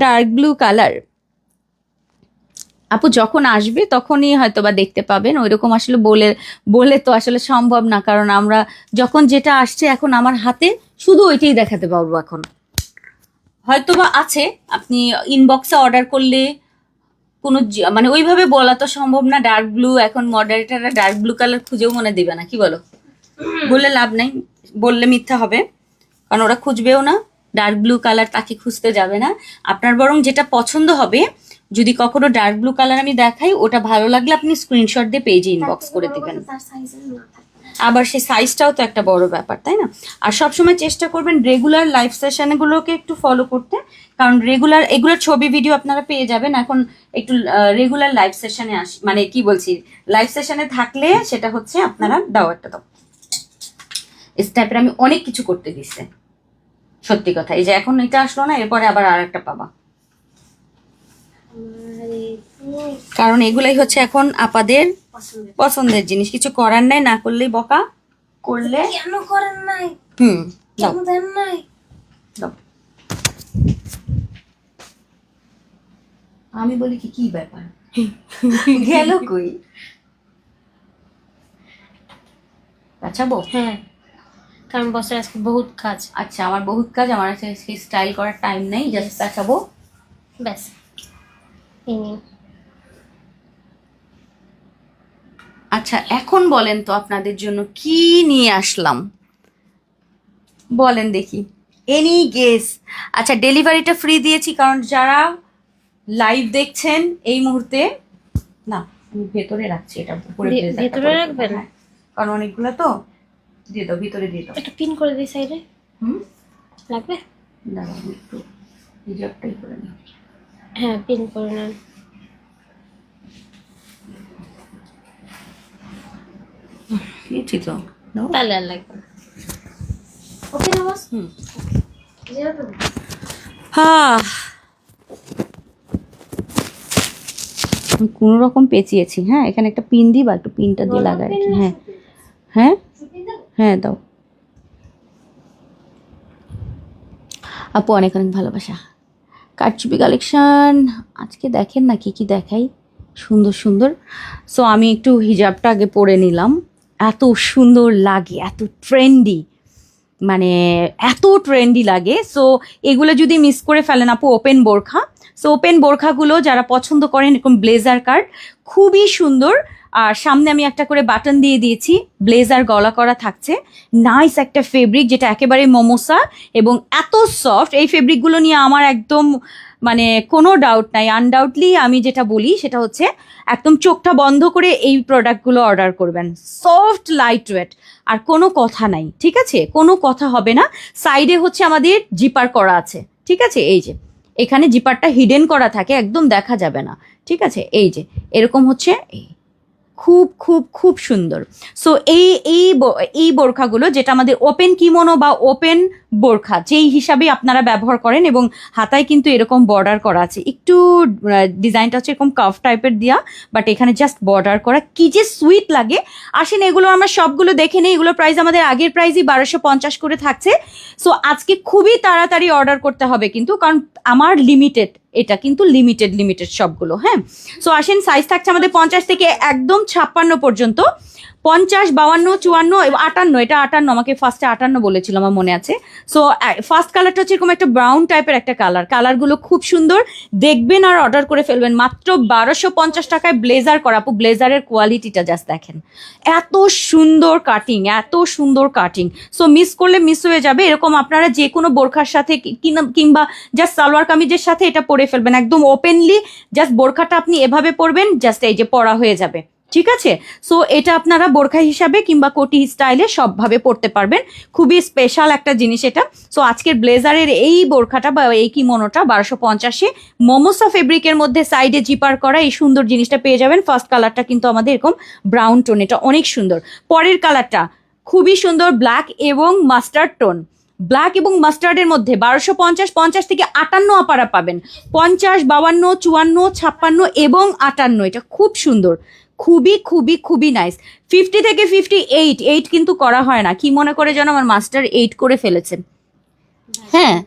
ডার্ক ব্লু কালার আপু যখন আসবে তখনই হয়তো বা দেখতে পাবেন। ওইরকম আসলে বলে বলে তো আসলে সম্ভব না, কারণ আমরা যখন যেটা আসছে এখন আমার হাতে শুধু ওইটাই দেখাতে পারবো। এখন হয়তো বা আছে, আপনি ইনবক্সে অর্ডার করলে কোনো মানে ওইভাবে বলা তো সম্ভব না। ডার্ক ব্লু এখন মডারেটাররা ডার্ক ব্লু কালার খুঁজেও মনে দিবে না, কি বলো? বললে লাভ নাই, বললে মিথ্যা হবে, কারণ ওরা খুঁজবেও না। ডার্ক ব্লু কালার তাকে খুঁজতে যাবে না। আপনার বরং যেটা পছন্দ হবে, যদি কখনো ডার্ক ব্লু কালার আমি দেখাই, ওটা ভালো লাগলে আপনি স্ক্রিনশট দিয়ে পেজে ইনবক্স করে দিবেন। আবার সেই সাইজটাও তো একটা বড় ব্যাপার, তাই না? আর সবসময় চেষ্টা করবেন রেগুলার লাইভ সেশনগুলোকে একটু ফলো করতে, কারণ রেগুলার এগুলোর ছবি ভিডিও আপনারা পেয়ে যাবেন। এখন একটু রেগুলার লাইভ সেশনে মানে কি বলছি, লাইভ সেশনে থাকলে সেটা হচ্ছে আপনারা দাও একটা দাও এই টাইপের আমি অনেক কিছু করতে দিচ্ছে, সত্যি কথা। এই যে এখন এটা আসলো না, এরপরে আবার আর একটা পাবা, কারণ এগুলাই হচ্ছে এখন আপাদের পছন্দের জিনিস। কিছু করার নাই, না করলেই বকা, করলে কেন করেন নাই? দাও দেন নাই? দাও। আমি বলি কি কি ব্যাপার, গেল কই? বাঁচাবো? হ্যাঁ, কারণ বসের আজকে বহুত কাজ। আচ্ছা, আমার বহুত কাজ, আমার আজকে স্টাইল করার টাইম নেই, জাস্ট বাঁচাবো ব্যাস। এই নিন। আচ্ছা, এখন বলেন তো আপনাদের জন্য কি নিয়ে আসলাম, বলেন দেখি, এনি গেস? আচ্ছা, ডেলিভারিটা ফ্রি দিয়েছি, কারণ যারা লাইভ দেখছেন এই মুহূর্তে, না আমি ভেতরে রাখছি, এটা উপরে ভেতরে রাখবেন? কারণ অনেকগুলো তো, দিয়ে দাও ভিতরে, দিয়ে দাও। একটু পিন করে দিই সাইডে। লাগবে? দাঁড়াও একটু রিজার্ভটাই করে নিই। হ্যাঁ, পিন করে নেন। দিয়েছি তো, তাহলে আর লাগবে না। ওকে না বস? হ্যাঁ, কোনো রকম পেঁচিয়েছি। হ্যাঁ, এখানে একটা পিন দিই, বা একটু পিনটা দিয়ে লাগাই আর কি। হ্যাঁ হ্যাঁ হ্যাঁ, দাও আপু, অনেক অনেক ভালোবাসা। কারচুপি কালেকশন আজকে দেখেন না কি কি দেখাই, সুন্দর সুন্দর। সো আমি একটু হিজাবটা আগে পরে নিলাম, এত সুন্দর লাগে, এত ট্রেন্ডি, মানে এত ট্রেন্ডি লাগে। সো এগুলো যদি মিস করে ফেলেন আপু, ওপেন বোরখা, সো ওপেন বোরখাগুলো যারা পছন্দ করেন, এরকম ব্লেজার কাট খুবই সুন্দর। আর সামনে আমি একটা করে বাটন দিয়ে দিয়েছি, ব্লেজার গলা করা থাকছে, নাইস একটা ফেব্রিক, যেটা একেবারে মমোসা এবং এত সফট। এই ফেব্রিকগুলো নিয়ে আমার একদম মানে কোনো ডাউট নাই। আনডাউটলি আমি যেটা বলি সেটা হচ্ছে একদম চোখটা বন্ধ করে এই প্রোডাক্টগুলো অর্ডার করবেন। সফট, লাইট ওয়েট, আর কোনো কথা নাই, ঠিক আছে? কোনো কথা হবে না। সাইডে হচ্ছে আমাদের জিপার করা আছে, ঠিক আছে? এই যে এখানে জিপারটা হিডেন করা থাকে, একদম দেখা যাবে না, ঠিক আছে? এই যে এরকম হচ্ছে, এই খুব খুব খুব সুন্দর। সো এই বোরখাগুলো যেটা আমাদের ওপেন কিমোনো বা ওপেন বোরখা যেই হিসাবে আপনারা ব্যবহার করেন, এবং হাতায় কিন্তু এরকম বর্ডার করা আছে, একটু ডিজাইনটা হচ্ছে এরকম কাফ টাইপের দেওয়া, বাট এখানে জাস্ট বর্ডার করা, কি যে সুইট লাগে। আসেন এগুলো আমরা সবগুলো দেখে নিই। এগুলোর প্রাইস আমাদের আগের প্রাইসই 1250 করে থাকছে। সো আজকে খুবই তাড়াতাড়ি অর্ডার করতে হবে কিন্তু, কারণ আমার লিমিটেড, এটা কিন্তু লিমিটেড সবগুলো। হ্যাঁ, সো আসেন, সাইজ থাকছে আমাদের 50 থেকে একদম 56 পর্যন্ত, 50, 52, 54, 58, এটা 58, আমাকে ফার্স্টে 58 বলেছিল আমার মনে আছে। সো ফার্স্ট কালারটা হচ্ছে এরকম একটা ব্রাউন টাইপের একটা কালারগুলো খুব সুন্দর, দেখবেন আর অর্ডার করে ফেলবেন। মাত্র 1250 টাকায় ব্লেজার করা। আপু ব্লেজারের কোয়ালিটিটা জাস্ট দেখেন, এত সুন্দর কাটিং, এত সুন্দর কাটিং। সো মিস করলে মিস হয়ে যাবে। এরকম আপনারা যে কোনো বোরখার সাথে কিংবা জাস্ট সালোয়ার কামিজের সাথে এটা পরে ফেলবেন, একদম ওপেনলি। জাস্ট বোরখাটা আপনি এভাবে পরবেন, জাস্ট এই যে পরা হয়ে যাবে, ঠিক আছে। সো এটা আপনারা বোরখা হিসাবে কিংবা কোটি স্টাইলে সবভাবে পরতে পারবেন, খুবই স্পেশাল একটা জিনিস এটা। সো আজকের ব্লেজারের এই বোরখাটা বা এই কিমোনোটা 1250-এ মোমোসা ফেব্রিকের মধ্যে সাইডে জিপার করা এই সুন্দর জিনিসটা পেয়ে যাবেন। ফার্স্ট কালারটা কিন্তু আমাদের এরকম ব্রাউন টোন, এটা অনেক সুন্দর। পরের কালারটা খুবই সুন্দর, ব্ল্যাক এবং মাস্টার্ড টোন। ব্ল্যাক এবং মাস্টার্ডের মধ্যে 1250, 50 থেকে 58 আপারা পাবেন, 50, 52, 54, 56 এবং 58। এটা খুব সুন্দর, খুবই খুবই খুবই নাইস। 50 থেকে 58, 8 কিন্তু করা হয় না, কি মনে করে যেন আমার মাস্টার 8 করে ফেলেছেন। হ্যাঁ,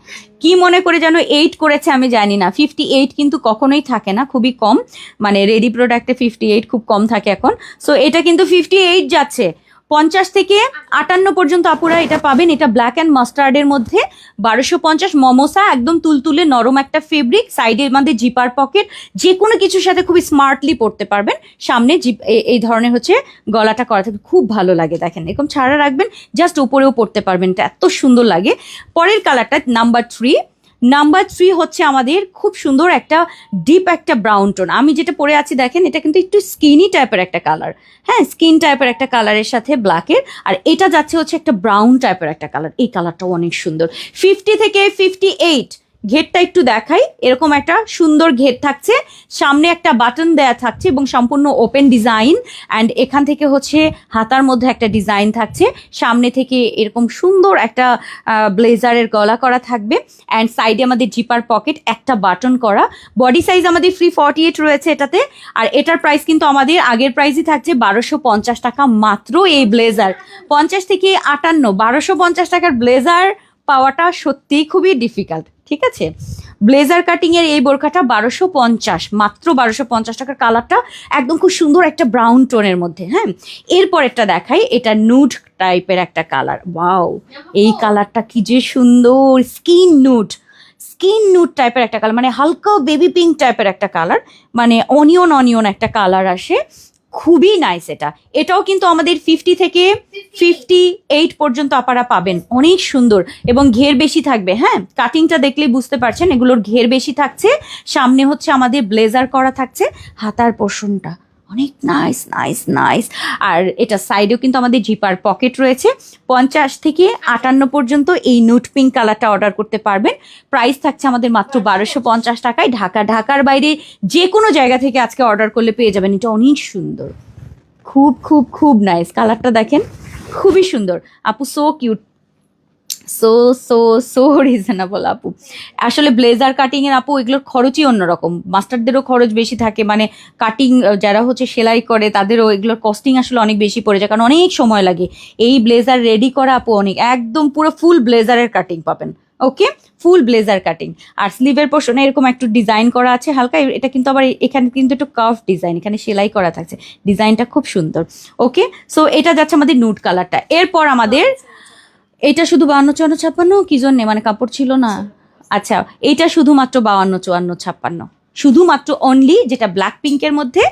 কি মনে করে যেন 8 করেছে আমি জানি না। 58 কিন্তু কখনোই থাকে না, খুবই কম, মানে রেডি প্রোডাক্টে 58 খুব কম থাকে এখন। সো এটা কিন্তু 58 যাচ্ছে। 50 থেকে 58 পর্যন্ত আপুরা এটা পাবেন। এটা ব্ল্যাক অ্যান্ড মাস্টার্ডের মধ্যে 1250, মমোসা, একদম তুলতুলে নরম একটা ফেব্রিক, সাইডের মধ্যে জিপার পকেট, যে কোনো কিছুর সাথে খুবই স্মার্টলি পরতে পারবেন। সামনে জিপ এই ধরনের হচ্ছে গলাটা করা থাকে, খুব ভালো লাগে। দেখেন এরকম ছাড়া রাখবেন, জাস্ট উপরেও পরতে পারবেন, এটা এত সুন্দর লাগে। পরের কালারটা নাম্বার 3। নাম্বার 3 হচ্ছে আমাদের খুব সুন্দর একটা ডিপ একটা ব্রাউন টোন। আমি যেটা পরে আছি দেখেন, এটা কিন্তু একটু স্কিনি টাইপের একটা কালার, হ্যাঁ স্কিন টাইপের একটা কালারের সাথে ব্ল্যাকের, আর এটা যাচ্ছে হচ্ছে একটা ব্রাউন টাইপের একটা কালার। এই কালারটাও অনেক সুন্দর। 50 থেকে 58, ঘেরটা একটু দেখাই, এরকম একটা সুন্দর ঘের থাকছে, সামনে একটা বাটন দেয়া থাকছে এবং সম্পূর্ণ ওপেন ডিজাইন। অ্যান্ড এখান থেকে হচ্ছে হাতার মধ্যে একটা ডিজাইন থাকছে, সামনে থেকে এরকম সুন্দর একটা ব্লেজারের গলা করা থাকবে। অ্যান্ড সাইডে আমাদের জিপার পকেট, একটা বাটন করা। বডি সাইজ আমাদের ফ্রি 48 রয়েছে এটাতে। আর এটার প্রাইস কিন্তু আমাদের আগের প্রাইসই থাকছে 1250 টাকা মাত্র। এই ব্লেজার 50 থেকে 58, 1250 টাকার ব্লেজার পাওয়াটা সত্যিই খুবই ডিফিকাল্ট। ঠিক আছে, ব্লেজার কাটিং এর এই বোরখাটা 1250, মাত্র 1250 টাকার। কালারটা একদম খুব সুন্দর একটা ব্রাউন টোনের মধ্যে। হ্যাঁ, এরপরেরটা দেখাই, এটা নুড টাইপের একটা কালার। ওয়াও, এই কালারটা কি যে সুন্দর, স্কিন নুড টাইপের একটা কালার, মানে হালকা বেবি পিঙ্ক টাইপের একটা কালার, মানে অনিয়ন একটা কালার আসে, খুবই নাইস। এটাও কিন্তু আমাদের 50 থেকে 58 পর্যন্ত আপনারা পাবেন, অনেক সুন্দর এবং ঘের বেশি থাকবে। হ্যাঁ, কাটিংটা দেখলেই বুঝতে পারছেন এগুলোর ঘের বেশি থাকছে। সামনে হচ্ছে আমাদের ব্লেজার করা থাকছে, হাতার পোর্শনটা অনেক নাইস। আর এটা সাইডেও কিন্তু আমাদের জিপার পকেট রয়েছে। 50 থেকে 58 পর্যন্ত এই নুট পিঙ্ক কালারটা অর্ডার করতে পারবেন। প্রাইস থাকছে আমাদের মাত্র 1250 টাকায়। ঢাকার বাইরে যে কোনো জায়গা থেকে আজকে অর্ডার করলে পেয়ে যাবেন। এটা অনেক সুন্দর, খুব নাইস। কালারটা দেখেন, খুবই সুন্দর। আপু সো কিউট, সো রিজনেবল আপু। আসলে ব্লেজার কাটিং এর আপু এগুলোর খরচই অন্যরকম, মাস্টারদেরও খরচ বেশি থাকে, মানে কাটিং যারা হচ্ছে সেলাই করে তাদেরও এগুলোর কস্টিং আসলে অনেক বেশি পড়ে যায়, কারণ অনেক সময় লাগে এই ব্লেজার রেডি করা। আপু অনেক, একদম পুরো ফুল ব্লেজারের কাটিং পাবেন। ওকে, ফুল ব্লেজার কাটিং। আর স্লিভের পোর্শনে এরকম একটু ডিজাইন করা আছে হালকা, এটা কিন্তু আবার এখানে কিন্তু একটু কার্ভ ডিজাইন, এখানে সেলাই করা থাকছে, ডিজাইনটা খুব সুন্দর। ওকে, সো এটা যাচ্ছে আমাদের নুড কালারটা। এরপর আমাদের এটা শুধু 52, 54, 56 কি জন্যে, মানে কাপড় ছিল না? আচ্ছা, এটা শুধুমাত্র 52, 54, 56, শুধুমাত্র অনলি, যেটা ব্ল্যাক পিঙ্কের মধ্যে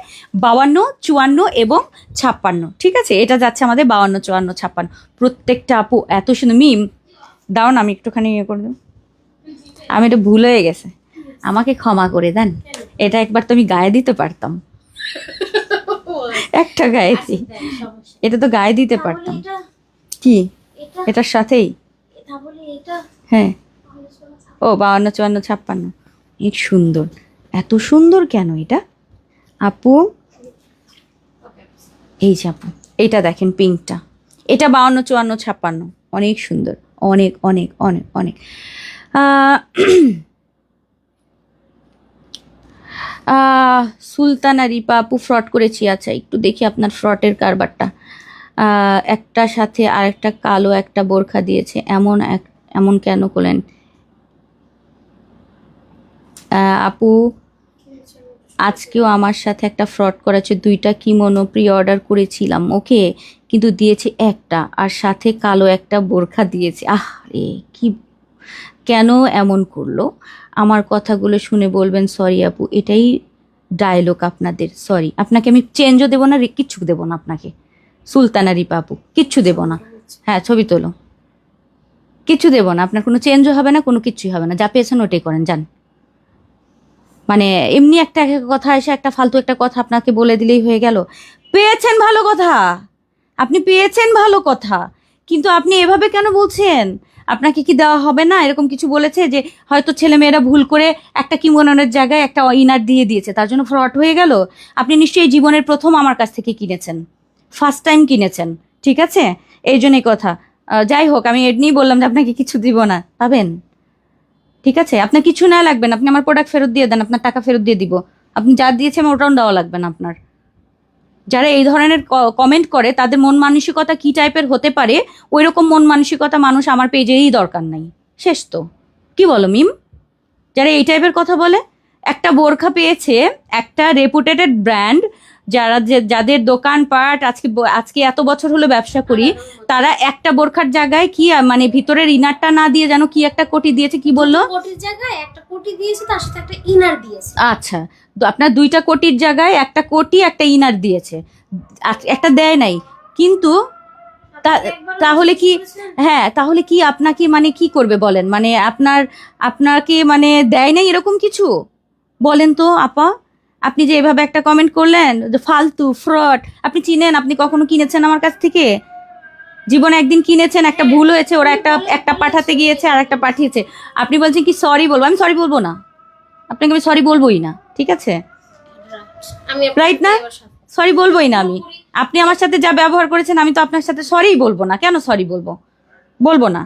52, 54 এবং 56। ঠিক আছে, এটা যাচ্ছে আমাদের 52, 54, 56। প্রত্যেকটা আপু এত সুন্দর। মিম দাও না, আমি একটুখানি ইয়ে করে দেব, আমি এটা ভুল হয়ে গেছে, আমাকে ক্ষমা করে দেন। এটা একবার তো আমি গায়ে দিতে পারতাম, একটা গায়েছি, এটা তো গায়ে দিতে পারতাম। কি এটার সাথেই? হ্যাঁ, ও 52, 54, 56, অনেক সুন্দর। এত সুন্দর কেন এটা আপু? এই যে আপু, এইটা দেখেন পিঙ্কটা, এটা 52, 54, 56, অনেক সুন্দর, অনেক। সুলতানা রিপা আপু ফ্রড করেছি। আচ্ছা, একটু দেখি আপনার ফ্রডের কারবারটা। একটা সাথে আরেকটা কালো একটা বোরখা দিয়েছে, এমন কেন করলেন আপু? আজকেও আমার সাথে একটা ফ্রড করেছে, 2টা কিমোনো প্রি অর্ডার করেছিলাম, ওকে, কিন্তু দিয়েছে একটা, আর সাথে কালো একটা বোরখা দিয়েছে। রে, কি কেন এমন করলো? আমার কথাগুলো শুনে বলবেন সরি আপু, এটাই ডায়লগ আপনাদের। সরি, আপনাকে আমি চেঞ্জও দেবো না, কিচ্ছু দেবো না আপনাকে। সুলতানা রিপা আপু, কিচ্ছু দেবো না। হ্যাঁ, ছবি তোলো, কিচ্ছু দেবো না, আপনার কোনো চেঞ্জও হবে না, কোনো কিচ্ছুই হবে না, যা পেয়েছেন ওটাই করেন, যান। মানে এমনি একটা কথা এসে একটা ফালতু একটা কথা আপনাকে বলে দিলেই হয়ে গেল। পেয়েছেন ভালো কথা, আপনি পেয়েছেন ভালো কথা, কিন্তু আপনি এভাবে কেন বলছেন? আপনাকে কি দেওয়া হবে না? এরকম কিছু বলেছে যে হয়তো ছেলেমেয়েরা ভুল করে একটা কিমোনের জায়গায় একটা ইনার দিয়ে দিয়েছে, তার জন্য ফ্রড হয়ে গেল? আপনি নিশ্চয়ই জীবনের প্রথম আমার কাছ থেকে কিনেছেন, ফার্স্ট টাইম কিনেছেন, ঠিক আছে? এই জন্যই কথা। যাই হোক, আমি এমনিই বললাম যে আপনাকে কিছু দিব না, পাবেন, ঠিক আছে? আপনার কিছু না লাগবে না, আপনি আমার প্রোডাক্ট ফেরত দিয়ে দেন, আপনার টাকা ফেরত দিয়ে দিব। আপনি যা দিয়েছেন ওটাও দেওয়া লাগবে না আপনার। যারা এই ধরনের কমেন্ট করে তাদের মন মানসিকতা কি টাইপের হতে পারে, ওই রকম মন মানসিকতা মানুষ আমার পেজেই দরকার নাই। শেষ তো। কি বলো মিম? যারা এই টাইপের কথা বলে, একটা বোরখা পেয়েছে একটা রেপুটেটেড ব্র্যান্ড, যাদের দোকানপাট আজকে এত বছর হলো ব্যবসা করি, তারা একটা বোরখার জায়গায় কি মানে ভিতরের ইনারটা না দিয়ে যেন কি একটা কোটি দিয়েছে, কি বললো? কোটির জায়গায় একটা কোটি দিয়েছে, তার সাথে একটা ইনার দিয়েছে। আচ্ছা, তো আপনার 2টা কোটির জায়গায় একটা কোটি একটা ইনার দিয়েছে, একটা দেয় নাই। কিন্তু তাহলে কি, হ্যাঁ তাহলে কি আপনাকে মানে কি করবে বলেন? মানে আপনাকে মানে দেয় নাই এরকম কিছু? বলেন তো আপা, আপনি যে এভাবে একটা কমেন্ট করলেন যে ফালতু ফ্রড, আপনি চিনেন? আপনি কখনো কিনেছেন আমার কাছ থেকে? জীবনে একদিন কিনেছেন, একটা ভুল হয়েছে, ওরা একটা পাঠাতে গিয়েছে আর একটা পাঠিয়েছে। আপনি বলছেন কি সরি বলবো? আমি সরি বলবো না, আপনাকে আমি সরি বলবোই না, ঠিক আছে? আমি রাইট না? সরি বলবোই না আমি। আপনি আমার সাথে যা ব্যবহার করেছেন আমি তো আপনার সাথে সরিই বলবো না। কেন সরি বলবো? বলবো না।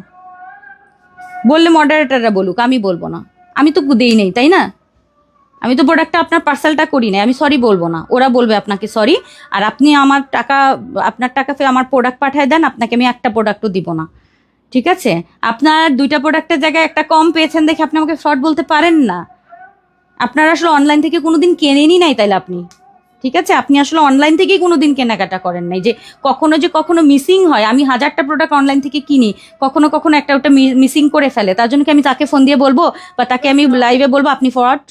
বললে মডারেটররা বলুক, আমি বলবো না। আমি তো দেই নেই, তাই না? আমি তো প্রোডাক্টটা আপনার পার্সেলটা করি নাই, আমি সরি বলবো না। ওরা বলবে আপনাকে সরি, আর আপনি আপনার টাকা ফের আমার প্রোডাক্ট পাঠায় দেন, আপনাকে আমি একটা প্রোডাক্টও দিব না, ঠিক আছে? আপনার 2টা প্রোডাক্টের জায়গায় একটা কম পেয়েছেন দেখে আপনি আমাকে ফ্রড বলতে পারেন না। আপনারা আসলে অনলাইন থেকে কোনোদিন কেনেনই নাই তাইলে আপনি, ঠিক আছে? আপনি আসলে অনলাইন থেকেই কোনোদিন কেনাকাটা করেন নাই। যে কখনো মিসিং হয়, আমি 1000টা প্রোডাক্ট অনলাইন থেকে কিনি, কখনো একটা ওটা মিসিং করে ফেলে, তার জন্য কি আমি তাকে ফোন দিয়ে বলবো বা তাকে আমি লাইভে বলবো আপনি ফ্রড?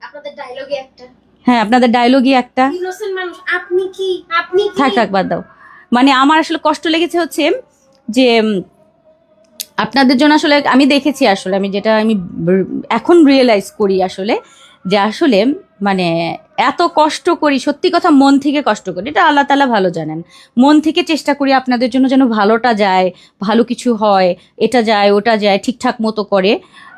আপনাদের ডায়লগে একটা, হ্যাঁ, আপনাদের ডায়লগই একটা। ইনোসেন্ট মানুষ আপনি কি থাক বাদ দাও। মানে আমার আসলে কষ্ট লেগেছে হচ্ছে যে আপনাদের জন্য আসলে আমি দেখেছি, আসলে আমি যেটা এখন রিয়েলাইজ করি আসলে, যে আসলে মানে এত কষ্ট করি, সত্যি কথা মন থেকে কষ্ট করি, এটা আল্লাহ তাআলা ভালো জানেন। মন থেকে চেষ্টা করি আপনাদের জন্য যেন ভালোটা যায়, ভালো কিছু হয়, এটা যায় ওটা যায় ঠিকঠাক মতো করে।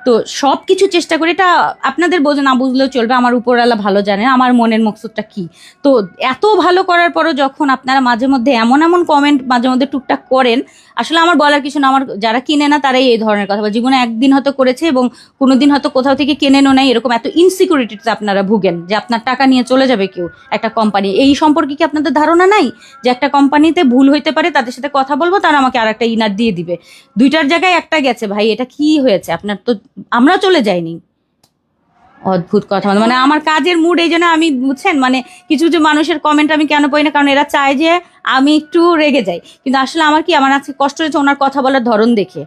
তো সব কিছু চেষ্টা করি, এটা আপনাদের না বুঝলেও চলবে, আমার উপরওয়ালা ভালো জানেন আমার মনের মকসুদটা কি। তো এত ভালো করার পরও যখন আপনারা মাঝে মধ্যে এমন কমেন্ট মাঝে মধ্যে টুকটাক করেন, আসলে আমার বলার কিছু না। আমার যারা কিনে না তারাই এই ধরনের কথা বলে। জীবনে একদিন হয়তো করেছে এবং কোনোদিন হয়তো কোথাও থেকে কেনেনও নাই, এরকম এত ইনসিকিউরিটিতে আপনারা ভুগেন যে আপনার টাকা নিয়ে চলে যাবে কেউ, একটা কোম্পানি। এই সম্পর্কে কি আপনাদের ধারণা নাই যে একটা কোম্পানিতে ভুল হইতে পারে, তাদের সাথে কথা বলবো, তারা আমাকে আর একটা ইনার দিয়ে দিবে? 2টার জায়গায় একটা গেছে ভাই, এটা কি হয়েছে আপনার? তো আমরা চলে যাইনি। অদ্ভুত কথা, মানে আমার কাজের মুড, এই জন্য আমি বুঝছেন মানে কিছু মানুষের কমেন্ট আমি কেন পাই না, কারণ এরা চায় যে আমি একটু রেগে যাই। কিন্তু আসলে আমার আজকে কষ্ট হয়েছে ওনার কথা বলার ধরন দেখে।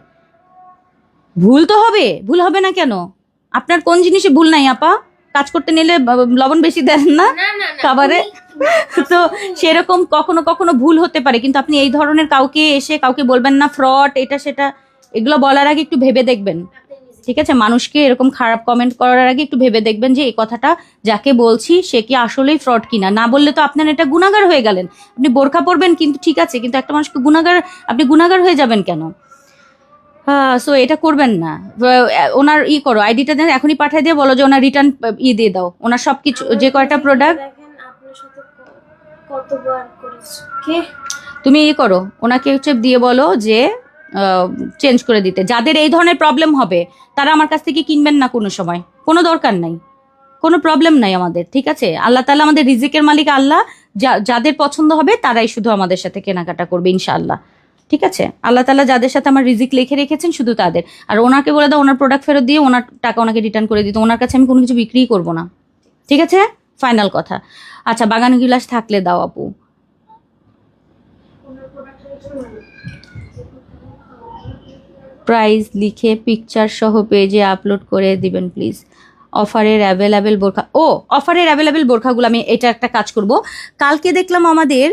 ভুল তো হবে, ভুল হবে না কেন? আপনার কোন জিনিসে ভুল নাই আপা? কাজ করতে নিলে লবণ বেশি দেন না খাবারে? তো সেরকম কখনো ভুল হতে পারে, কিন্তু আপনি এই ধরনের কাউকে বলবেন না ফ্রড এটা সেটা। এগুলো বলার আগে একটু ভেবে দেখবেন, ঠিক আছে? মানুষকে এরকম খারাপ কমেন্ট করার আগে একটু ভেবে দেখবেন যে এই কথাটা যাকে বলছি সে কি আসলেই ফ্রড কিনা। না বললে তো আপনার এটা গুনাহগার হয়ে গেলেন। আপনি বোরখা পরবেন কিন্তু ঠিক আছে, কিন্তু একটা মানুষকে আপনি গুনাহগার হয়ে যাবেন কেন? সো এটা করবেন না। ওনার করো, আইডিটা দেন, এখনই পাঠিয়ে দিয়ে বলো যে ওনার রিটার্ন দিয়ে দাও, ওনার সবকিছু যে কয়টা প্রোডাক্ট। আপনার সাথে কতবার করেছে কে? তুমি করো, ওনাকে হচ্ছে দিয়ে বলো যে চেঞ্জ করে দিতে। যাদের এই ধরনের প্রবলেম হবে তারা আমার কাছ থেকে কিনবেন না কোনো সময়, কোনো দরকার নাই, কোনো প্রবলেম নাই আমাদের, ঠিক আছে? আল্লাহ তাআলা আমাদের রিজিকের মালিক আল্লাহ, যাদের পছন্দ হবে তারাই শুধু আমাদের সাথে কেনাকাটা করবে ইনশাআল্লাহ, ঠিক আছে? আল্লাহ তাআলা যাদের সাথে আমার রিজিক লিখে রেখেছেন শুধু তাদের। আর ওনাকে বলে দাও ওনার প্রোডাক্ট ফেরত দিয়ে ওনার টাকা ওনাকে রিটার্ন করে দিতে। ওনার কাছে আমি কোনো কিছু বিক্রিই করবো না, ঠিক আছে? ফাইনাল কথা। আচ্ছা, বাগান বিলাস থাকলে দাও আপু। প্রাইস লিখে পিকচার সহ পেজে আপলোড করে দিবেন প্লিজ। অফারের অ্যাভেলেবেল বোরখা, অফারের অ্যাভেলেবেল বোরখাগুলো আমি এটা একটা কাজ করব। কালকে দেখলাম আমাদের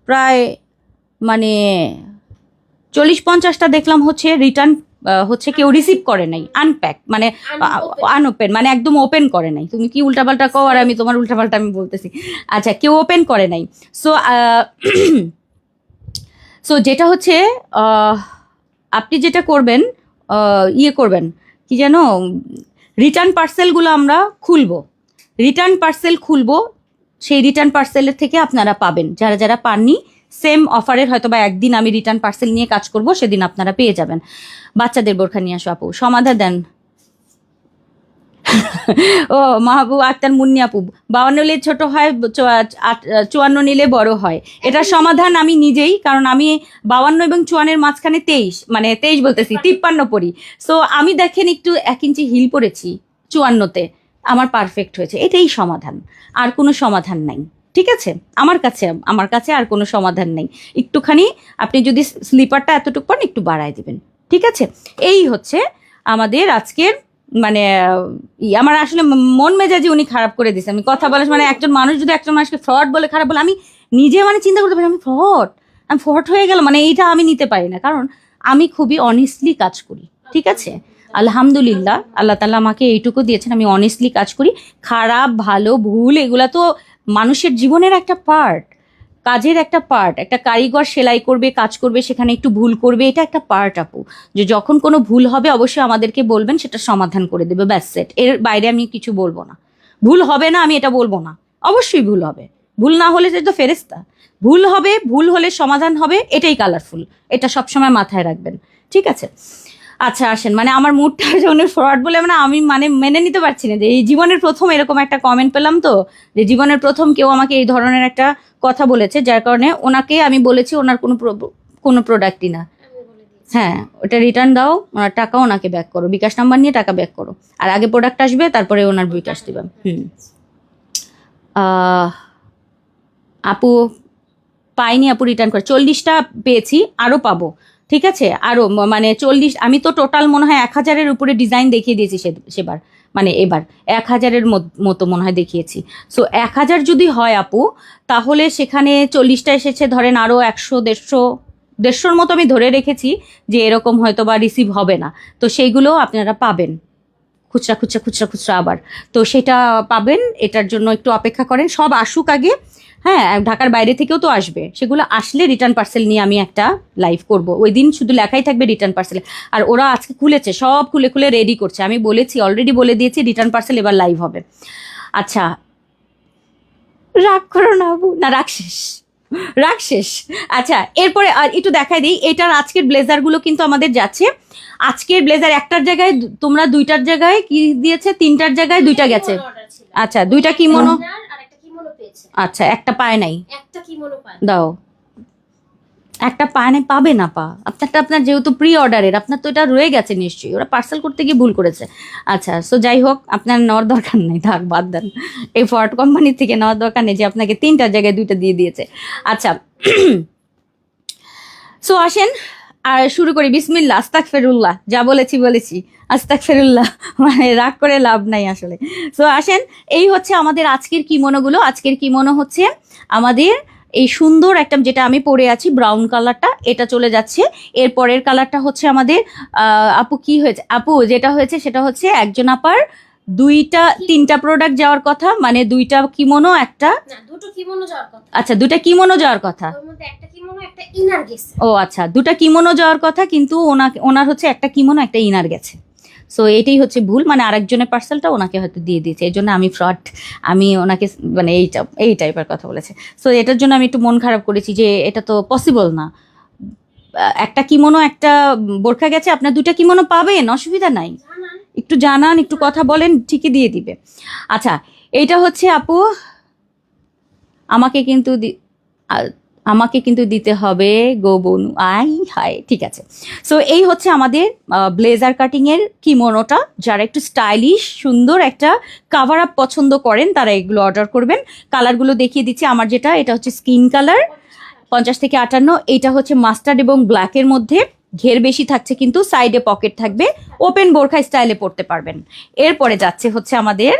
প্রায় মানে 40-50টা দেখলাম হচ্ছে রিটার্ন হচ্ছে কেউ রিসিভ করে নাই, আনপ্যাক মানে আনওপেন, মানে একদম ওপেন করে নাই। তুমি কি উল্টাপাল্টা কও আর আমি তোমার উল্টাপাল্টা আমি বলতেছি। আচ্ছা, কেউ ওপেন করে নাই। সো সো যেটা হচ্ছে আপনি যেটা করবেন, ইয়ে করবেন কি যেন, রিটার্ন পার্সেলগুলো আমরা খুলবো, রিটার্ন পার্সেল খুলবো, সেই রিটার্ন পার্সেলের থেকে আপনারা পাবেন, যারা যারা পাননি সেম অফারের হয়তো বা একদিন আমি রিটার্ন পার্সেল নিয়ে কাজ করব, সেদিন আপনারা পেয়ে যাবেন। বাচ্চাদের বোরখা নিয়ে আসো আপু, সমাধা দেন। ও মাহবুব আক্তার মুন্নি আপু, 52 নিলে ছোট হয়, 54 নিলে বড় হয়, এটার সমাধান আমি নিজেই, কারণ আমি 52 এবং 54 মাঝখানে 23, মানে 23 বলতেছি 53 পরি। সো আমি দেখেন একটু 1 ইঞ্চি হিল পরেছি 54তে, আমার পারফেক্ট হয়েছে, এটাই সমাধান, আর কোনো সমাধান নাই। ঠিক আছে, আমার কাছে আর কোনো সমাধান নেই। একটুখানি আপনি যদি স্লিপারটা এতটুকু পান একটু বাড়ায় দিবেন। ঠিক আছে, এই হচ্ছে আমাদের আজকের মানে আমার আসলে মন মেজাজি উনি খারাপ করে দিছে। আমি কথা বলে মানে একজন মানুষ যদি একজন মানুষকে ফ্রড বলে, খারাপ বলে, আমি নিজে মানে চিন্তা করতে পারি আমি ফ্রড হয়ে গেল, মানে এইটা আমি নিতে পারি না, কারণ আমি খুবই অনেস্টলি কাজ করি। ঠিক আছে, আলহামদুলিল্লাহ আল্লাহ তাআলা আমাকে এইটুকু দিয়েছেন, আমি অনেস্টলি কাজ করি। খারাপ ভালো ভুল এগুলা তো মানুষের জীবনের একটা পার্ট, কাজের একটা পার্ট। একটা কারিগর সেলাই করবে, কাজ করবে, সেখানে একটু ভুল করবে, এটা একটা পার্ট আপু। যে যখন কোনো ভুল হবে অবশ্যই আমাদেরকে বলবেন, সেটা সমাধান করে দেবে, ব্যাস সেট। এর বাইরে আমি কিছু বলবো না। ভুল হবে না আমি এটা বলবো না, অবশ্যই ভুল হবে। ভুল না হলে সেটা তো ফেরেস্তা। ভুল হবে, ভুল হলে সমাধান হবে, এটাই কালারফুল, এটা সবসময় মাথায় রাখবেন। ঠিক আছে, আচ্ছা আসেন, মানে আমার মুডটা যখন ফ্রড বলে মানে আমি মানে মেনে নিতে পারছি না যে এই জীবনের প্রথম এরকম একটা কমেন্ট পেলাম, তো যে জীবনের প্রথম কেউ আমাকে এই ধরনের একটা কথা বলেছে, যার কারণে ওনাকে আমি বলেছি ওনার কোনো প্রোডাক্টই না। হ্যাঁ, ওটা রিটার্ন দাও, ওনার টাকা ওনাকে ব্যাক করো, বিকাশ নাম্বার নিয়ে টাকা ব্যাক করো, আর আগে প্রোডাক্ট আসবে তারপরে ওনার বিকাশ দিবে। আপু পাইনি, আপু রিটার্ন করে 40টা পেয়েছি, আরও পাবো। ঠিক আছে, আরও মানে 40, আমি তো টোটাল মনে হয় 1000-এর উপরে ডিজাইন দেখিয়ে দিয়েছি সেবার, মানে এবার 1000-এর মতো মনে হয় দেখিয়েছি। সো 1000 যদি হয় আপু, তাহলে সেখানে 40টা এসেছে, ধরেন আরও 100-150-150-র মতো আমি ধরে রেখেছি যে এরকম হয়তো বা রিসিভ হবে না, তো সেইগুলো আপনারা পাবেন খুচরা আবার, তো সেটা পাবেন। এটার জন্য একটু অপেক্ষা করেন, সব আসুক আগে। হ্যাঁ, ঢাকার বাইরে থেকেও তো আসবে, সেগুলো আসলে রিটার্ন পার্সেল নিয়ে আমি একটা লাইভ করব। ওই দিন শুধু লেখাই থাকবে রিটার্ন পার্সেল, আর ওরা আজকে খুলেছে, সব খুলে রেডি করছে। আমি বলেছি, অলরেডি বলে দিয়েছি রিটার্ন পার্সেল এবার লাইভ হবে। আচ্ছা, রাগ করো না আপু, না রাগ শেষ। আচ্ছা, এরপরে আর একটু দেখাই দিই, এটার আজকের ব্লেজারগুলো কিন্তু আমাদের যাচ্ছে। আজকের ব্লেজার একটার জায়গায় তোমরা 2টার জায়গায় কি দিয়েছে, 3টার জায়গায় 2টা গেছে। আচ্ছা, 2টা কিমোনো, আচ্ছা একটা পায় নাই, দাও একটা পায় নাই, পাবে না পা আপনারটা, আপনার যেহেতু প্রি অর্ডারের, আপনার তো এটা রয়ে গেছে নিশ্চয়ই, ওরা পার্সেল করতে গিয়ে ভুল করেছে। আচ্ছা, সো যাই হোক, আপনার নেওয়ার দরকার নেই, থাক বাদ দেন, এই ফর্ড কোম্পানি থেকে নেওয়ার দরকার নেই যে আপনাকে 3টার জায়গায় 2টা দিয়ে দিয়েছে। আচ্ছা, সো আসেন আর শুরু করি। বিসমিল্লাহ, আস্তাগফিরুল্লাহ, যা বলেছি আস্তাগফিরুল্লাহ, মানে রাগ করে লাভ নাই আসলে। সো আসেন, এই হচ্ছে আমাদের আজকের কিমোনোগুলো। আজকের কিমোনো হচ্ছে আমাদের এই সুন্দর একটা, যেটা আমি পরে আছি ব্রাউন কালারটা, এটা চলে যাচ্ছে। এর পরের কালারটা হচ্ছে আমাদের আপু কি হয়েছে, আপু যেটা হয়েছে সেটা হচ্ছে একজন আপার 3টা প্রোডাক্ট যাওয়ার কথা, মানে 2টা কিমোনো, একটা দুটো কিমোনো যাওয়ার কথা। আচ্ছা, 2টা কিমোনো যাওয়ার কথা, ওর মধ্যে একটা কিমোনো একটা ইনার গেছে। ও আচ্ছা, 2টা কিমোনো যাওয়ার কথা, কিন্তু ওনার হচ্ছে একটা কিমোনো একটা ইনার গেছে। সো এটাই হচ্ছে ভুল, মানে আরেকজনের পার্সেলটা ওনাকে হয়তো দিয়ে দিয়েছে, এই জন্য আমি ফ্রড, আমি ওনাকে মানে এই টাইপের কথা বলেছে। সো এটার জন্য আমি একটু মন খারাপ করেছি যে এটা তো পসিবল না, একটা কিমোনো একটা বোরখা গেছে, আপনার 2টা কিমোনো পাবেন, অসুবিধা নাই, একটু জানান, একটু কথা বলেন, ঠিকই দিয়ে দিবে। আচ্ছা, এইটা হচ্ছে আপু আমাকে কিন্তু দিতে হবে গো বনু, আই হায়, ঠিক আছে। সো এই হচ্ছে আমাদের ব্লেজার কাটিংয়ের কিমোনোটা। যারা একটু স্টাইলিশ সুন্দর একটা কাভার আপ পছন্দ করেন তারা এগুলো অর্ডার করবেন। কালারগুলো দেখিয়ে দিচ্ছি, আমার যেটা, এটা হচ্ছে স্কিন কালার 50 থেকে 58, এইটা হচ্ছে মাস্টার্ড এবং ব্ল্যাকের মধ্যে, ঘের বেশি থাকছে কিন্তু সাইডে পকেট থাকবে, ওপেন বোরখা স্টাইলে পরতে পারবেন। এরপরে যাচ্ছে হচ্ছে আমাদের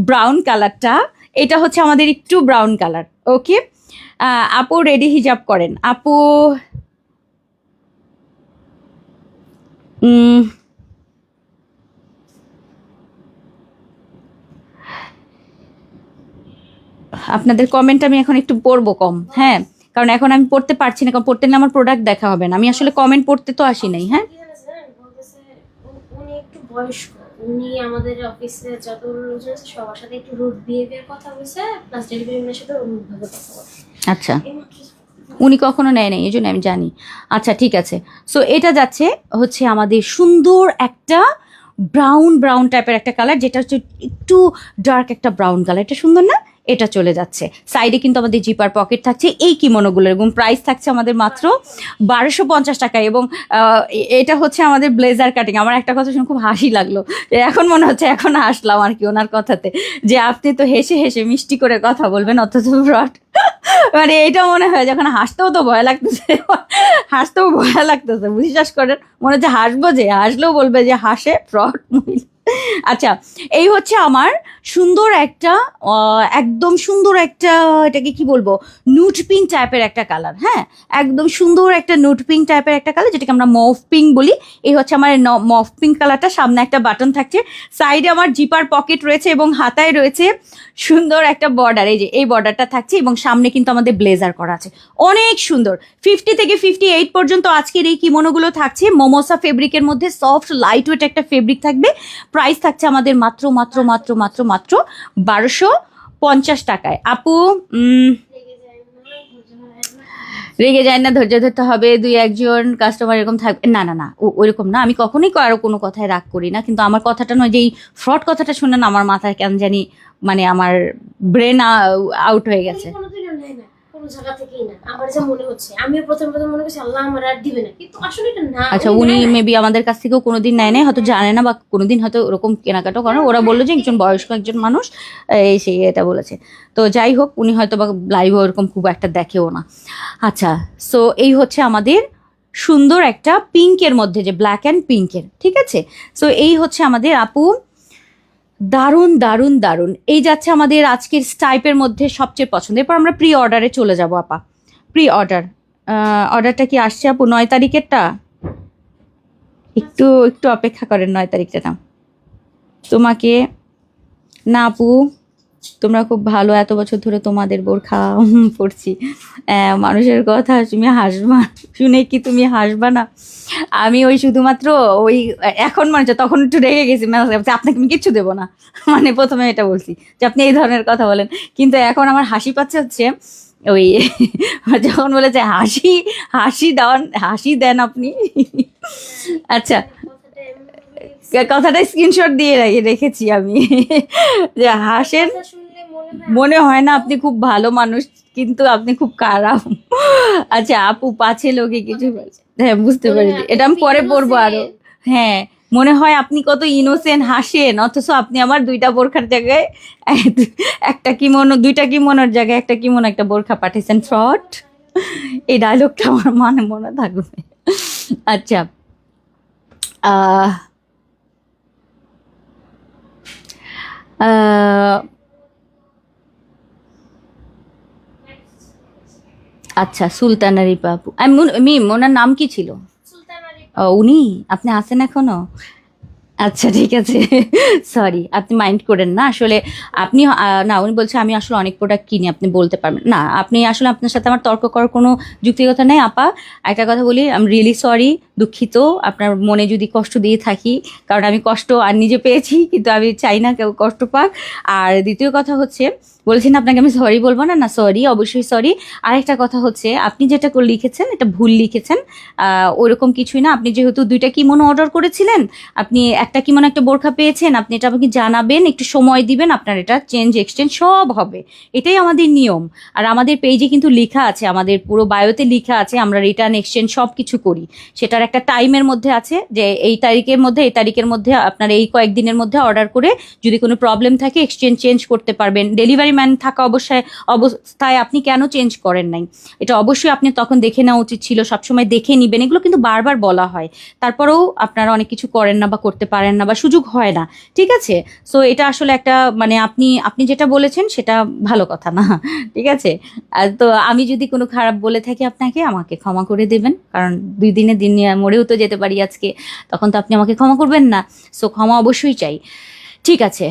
ব্রাউন কালারটা, এটা হচ্ছে আমাদের একটু ব্রাউন কালার। ওকে আপু রেডি হিজাব করেন, আপু আপনাদের কমেন্ট আমি এখন একটু পড়বো কম, হ্যাঁ, কারণ এখন আমি পড়তে পারছি না, কারণ পড়তে নিলে আমার প্রোডাক্ট দেখা হবে না। আমি আসলে কমেন্ট পড়তে তো আসি নাই। হ্যাঁ, কি জানেন জানেন, বলতেছে উনি একটু বয়স্ক, উনি আমাদের অফিসে যত লোকজন আছে সবার সাথে একটু রুড বিহেভিয়ার কথা বলছে, প্লাস ডেলিভারি ম্যানের সাথে রুড ভাবে কথা বলে। আচ্ছা, এইমাত্র উনি কখনো নেয় নাই, এই জন্য আমি জানি। আচ্ছা ঠিক আছে, সো এটা যাচ্ছে হচ্ছে আমাদের সুন্দর একটা ব্রাউন ব্রাউন টাইপের একটা কালার, যেটা হচ্ছে একটু ডার্ক একটা ব্রাউন কালার। এটা সুন্দর না? এটা চলে যাচ্ছে। সাইডে কিন্তু আমাদের জিপার পকেট থাকছে এই কিমোনোগুলোর, এবং প্রাইস থাকছে আমাদের মাত্র 1250 টাকায়। এবং এটা হচ্ছে আমাদের ব্লেজার কাটিং। আমার একটা কথা শুনে খুব হাসি লাগলো, এখন মনে হচ্ছে এখন হাসলাম আর কি ওনার কথাতে, যে আপনি তো হেসে হেসে মিষ্টি করে কথা বলবেন, অথচ ফ্রড। মানে এটা মনে হয় যখন হাসতেও তো ভয় লাগতেছে, হাসতেও ভয় লাগতেছে, বিশ্বাস করেন, মনে হচ্ছে হাসবো, যে হাসলেও বলবে যে হাসে ফ্রড মহিলা। আচ্ছা, এই হচ্ছে আমার সুন্দর একটা একদম সুন্দর একটা, এটাকে কি বলবো, নুট পিঙ্ক টাইপের একটা কালার। হ্যাঁ, একদম সুন্দর একটা নুট পিঙ্ক টাইপের একটা কালার, যেটাকে আমরা মফ পিঙ্ক বলি। এই হচ্ছে আমার মফ পিঙ্ক কালারটা। সামনে একটা বাটন থাকছে, সাইডে আমার জিপার পকেট রয়েছে, এবং হাতায় রয়েছে সুন্দর একটা বর্ডার। এই যে এই বর্ডারটা থাকছে, এবং সামনে কিন্তু আমাদের ব্লেজার করা আছে, অনেক সুন্দর। 50 থেকে 58 পর্যন্ত আজকের এই কিমোনোগুলো থাকছে মোমোসা ফেব্রিকের মধ্যে, সফট লাইট ওয়েট একটা ফেব্রিক থাকবে। প্রাইস থাকছে আমাদের মাত্র মাত্র মাত্র মাত্র মাত্র 1250 টাকায়। আপু রেগে যায় না, ধৈর্য ধরতে হবে, দুই একজন কাস্টমার এরকম থাকবে, না না না, ওইরকম না। আমি কখনোই কারো কোনো কথায় রাগ করি না, কিন্তু আমার কথাটা নয় যে এই ফ্রড কথাটা শুনে না আমার মাথায় কেন জানি, মানে আমার ব্রেন আউট হয়ে গেছে। কোনোদিনও নেয় না, কোনো জায়গা থেকেই না। আমার যা মনে হচ্ছে, আমিও প্রথম প্রথম মনে করছি আল্লাহ আমার আর দিবে না, কিন্তু আসলে এটা না। আচ্ছা, উনি মেবি আমাদের কাছ থেকেও কোনোদিন নেয় নাই, হয়তো জানে না, বা কোনোদিন হয়তো ওরকম কেনাকাটা করে। ওরা বললো যে একজন বয়স্ক একজন মানুষ এই সেই এটা বলেছে। তো যাই হোক, উনি হয়তো বা লাইভ ওরকম খুব একটা দেখেও না। আচ্ছা, সো এই হচ্ছে আমাদের সুন্দর একটা পিঙ্কের মধ্যে, যে ব্ল্যাক অ্যান্ড পিঙ্কের, ঠিক আছে। সো এই হচ্ছে আমাদের আপু, দারুণ দারুণ দারুণ। এই যাচ্ছে আমাদের আজকের স্টাইপের মধ্যে সবচেয়ে পছন্দ। এরপর আমরা প্রি অর্ডারে চলে যাব আপা। প্রি অর্ডার, অর্ডারটা কি আসছে আপু? 9 তারিখেরটা, একটু একটু অপেক্ষা করেন, 9 তারিখটা না তোমাকে, না আপু তোমরা খুব ভালো, এত বছর ধরে তোমাদের বোরখা পড়ছি। মানুষের কথা তুমি হাসবা, শুনে কি তুমি হাসবা না? আমি ওই শুধুমাত্র ওই এখন মনে হচ্ছে, তখন একটু রেগে গেছি, আপনাকে আমি কিচ্ছু দেবো না, মানে প্রথমে এটা বলছি যে আপনি এই ধরনের কথা বলেন, কিন্তু এখন আমার হাসি পাচ্ছে হচ্ছে ওই যখন বলেছে হাসি হাসি দেন, হাসি দেন আপনি। আচ্ছা, কথাটা স্ক্রিনশট দিয়ে রেখেছি আমি, যে হাসেন, মনে হয় না আপনি খুব ভালো মানুষ, কিন্তু আপনি খুব খারাপ। আচ্ছা আপু, পাছে লোকে কিছু, হ্যাঁ বুঝতে পারছি, এটা আমি পরে পড়বো আরো। হ্যাঁ, মনে হয় আপনি কত ইনোসেন্ট, হাসেন, অথচ আপনি আমার 2টা বোরখার জায়গায় একটা কিমোনো, 2টা কিমোনোর জায়গায় একটা কিমোনো, একটা বোরখা পাঠিয়েছেন, ফ্রড। এই ডায়লগটা আমার মনে থাকবে। আচ্ছা, আচ্ছা, সুলতানা রিপা আপু, মিম ওনার নাম কি ছিল? উনি, আপনি আছেন এখনো? আচ্ছা ঠিক আছে, সরি, আপনি মাইন্ড করেন না। আসলে আপনি না, উনি বলছে আমি আসলে অনেক প্রোডাক্ট কিনি, আপনি বলতে পারবেন না। আপনি আসলে, আপনার সাথে আমার তর্ক করার কোনো যুক্তিকতা নেই আপা। একটা কথা বলি, আমি রিয়েলি সরি, দুঃখিত আপনার মনে যদি কষ্ট দিয়ে থাকি, কারণ আমি কষ্ট আর নিজে পেয়েছি, কিন্তু আমি চাই না কেউ কষ্ট পাক। আর দ্বিতীয় কথা হচ্ছে, বলছেন আপনাকে আমি সরি বলবো না, না সরি, অবশ্যই সরি। আরেকটা কথা হচ্ছে, আপনি যেটা লিখেছেন এটা ভুল লিখেছেন, ওরকম কিছুই না। আপনি যেহেতু 2টা কিমোনো অর্ডার করেছিলেন, আপনি একটা কিমোনো একটা বোরখা পেয়েছেন, আপনি এটা আমাকে জানাবেন, একটু সময় দিবেন, আপনার এটা চেঞ্জ এক্সচেঞ্জ সব হবে, এটাই আমাদের নিয়ম। আর আমাদের পেজে কিন্তু লেখা আছে, আমাদের পুরো বায়োতে লেখা আছে, আমরা রিটার্ন এক্সচেঞ্জ সব কিছু করি। সেটার একটা টাইমের মধ্যে আছে, যে এই তারিখের মধ্যে এই তারিখের মধ্যে আপনার এই কয়েকদিনের মধ্যে অর্ডার করে যদি কোনো প্রবলেম থাকে এক্সচেঞ্জ চেঞ্জ করতে পারবেন। ডেলিভারি ম্যান থাকা অবস্থায় আপনি কেন চেঞ্জ করেন নাই, এটা অবশ্যই আপনি তখন দেখে নেওয়া উচিত ছিল, সবসময় দেখে নিবেন। এগুলো কিন্তু বারবার বলা হয়, তারপরেও আপনারা অনেক কিছু করেন না বা করতে পারেন না বা সুযোগ হয় না, ঠিক আছে? সো এটা আসলে একটা মানে আপনি যেটা বলেছেন সেটা ভালো কথা না, ঠিক আছে? তো আমি যদি কোনো খারাপ বলে থাকি আপনাকে, আমাকে ক্ষমা করে দেবেন, কারণ 2 দিনে দিন মরেও তো যেতে পারি আজকে, তখন তো আপনি আমাকে ক্ষমা করবেন না। সো ক্ষমা অবশ্যই চাই, ঠিক আছে?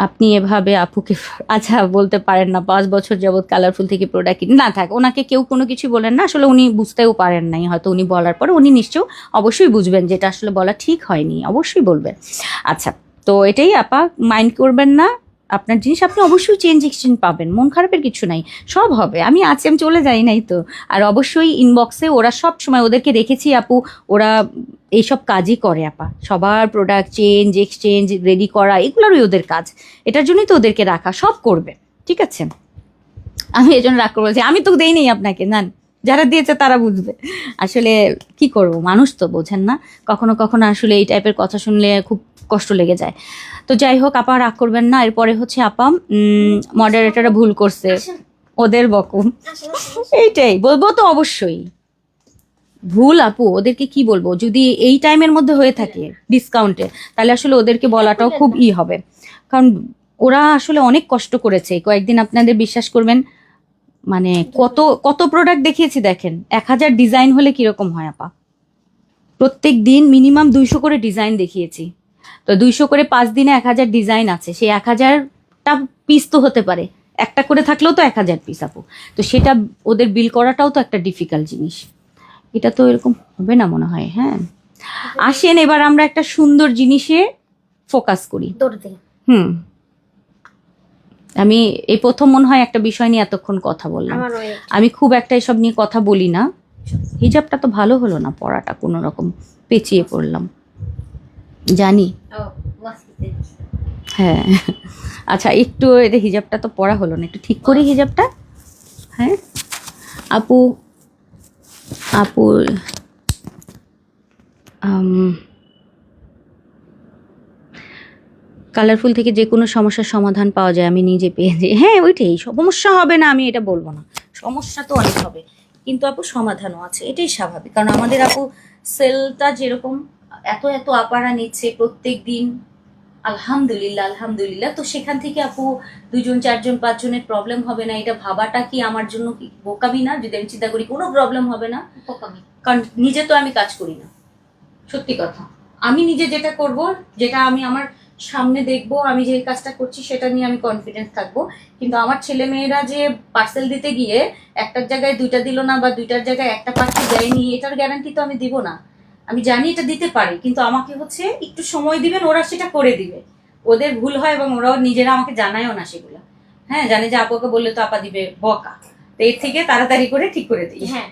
আপনি এভাবে আপুকে আচ্ছা বলতে পারেন না, 5 বছর যাবৎ কালারফুল থেকে প্রোডাক্ট না থাক, ওনাকে কেউ কোনো কিছু বলেন না, আসলে উনি বুঝতেও পারেন নাই, হয়তো উনি বলার পরে উনি নিশ্চয় অবশ্যই বুঝবেন যেটা আসলে বলা ঠিক হয়নি, অবশ্যই বলবেন। আচ্ছা, তো এটাই আপা, মাইন্ড করবেন না, আপনার জিনিস আপনি অবশ্যই চেঞ্জ এক্সচেঞ্জ পাবেন, মন খারাপের কিছু নাই, সব হবে। আমি আছি, আমি চলে যাই নাই তো। আর অবশ্যই ইনবক্সে ওরা সব সময়, ওদেরকে রেখেছি আপু, ওরা এইসব কাজই করে আপা, সবার প্রোডাক্ট চেঞ্জ এক্সচেঞ্জ রেডি করা এগুলোরই ওদের কাজ, এটার জন্যই তো ওদেরকে রাখা, সব করবে, ঠিক আছে? আমি এই জন্য রাগ করে বলছি, আমি তো দেই নেই আপনাকে, না, যারা দিয়েছে তারা বুঝবে। আসলে কি করব, মানুষ তো বোঝেন না, কখনো কখনো আসলে এই টাইপের কথা শুনলে খুব কষ্ট লেগে যায়। তো যাই হোক আপা, রাগ করবেন না। এরপরে হচ্ছে আপা, মডারেটররা ভুল করছে, ওদের বকুম, এইটাই বলবো তো অবশ্যই। ভুল আপু, ওদেরকে কি বলবো, যদি এই টাইমের মধ্যে হয়ে থাকে ডিসকাউন্টে, তাহলে আসলে ওদেরকে বলাটাও খুব হবে, কারণ ওরা আসলে অনেক কষ্ট করেছে এই কয়েকদিন, আপনাদের বিশ্বাস করবেন, মানে কত কত প্রোডাক্ট দেখিয়েছি দেখেন, 1000 ডিজাইন হলে কিরকম হয় আপা, প্রত্যেক দিন মিনিমাম 200 করে ডিজাইন দেখিয়েছি, তো 200 করে 5 দিনে 1000 ডিজাইন আছে, সেই 1000টা পিস তো হতে পারে, একটা করে থাকলেও তো 1000 পিস আপু, তো সেটা ওদের বিল করাটাও তো একটা ডিফিকাল্ট জিনিস, এটা তো এরকম হবে না মনে হয়। হ্যাঁ, আসেন এবার আমরা একটা সুন্দর জিনিসে ফোকাস করি। হুম, আমি এই প্রথম মনে হয় একটা বিষয় নিয়ে এতক্ষণ কথা বললাম, আমি খুব একটা এসব নিয়ে কথা বলি না। হিজাবটা তো ভালো হলো না, পড়াটা কোনো রকম পেঁচিয়ে পড়লাম, জানি। হ্যাঁ, আচ্ছা, একটু এটা হিজাবটা তো পড়া হলো না, একটু ঠিক করি হিজাবটা। হ্যাঁ আপু, আপু কালারফুল থেকে যে কোনো সমস্যার সমাধান পাওয়া যায়, আমি নিজে পেয়েছি। হ্যাঁ ওইটাই, সমস্যা হবে না আমি এটা বলবো না, সমস্যা তো অনেক হবে, কিন্তু আপু সমাধানও আছে, এটাই স্বাভাবিক, কারণ আমাদের আপু সেলটা যেরকম এত এত আপারা নিচ্ছে প্রত্যেক দিন, আলহামদুলিল্লাহ আলহামদুলিল্লাহ, তো সেখান থেকে আপু 2জন 4জন 5জনের প্রবলেম হবে না, এটা ভাবাটা কি আমার জন্য কি বোকামি না? যদি আমি চিন্তা করি কোনো প্রবলেম হবে না, বোকামি, কারণ নিজে তো আমি কাজ করি না, সত্যি কথা, আমি নিজে যেটা করব, যেটা আমি আমার সামনে দেখবো, আমি যে কাজটা করছি সেটা নিয়ে আমি কনফিডেন্স থাকবো, কিন্তু আমার ছেলে মেয়েরা যে পার্সেল দিতে গিয়ে একটার জায়গায় 2টা দিল না, বা 2টার জায়গায় একটা পার্সেল দেয়নি, এটার গ্যারান্টি তো আমি দিব না। আমি জানি এটা দিতে পারি, কিন্তু আমাকে হচ্ছে একটু সময় দিবেন, ওরা সেটা করে দিবে, ওদের ভুল হয় এবং ওরাও নিজেরা আমাকে জানায়ও না সেগুলো। হ্যাঁ, জানে যে আপুকে বললে তো আপা দিবে বকা, তো এর থেকে তাড়াতাড়ি করে ঠিক করে দিই। হ্যাঁ,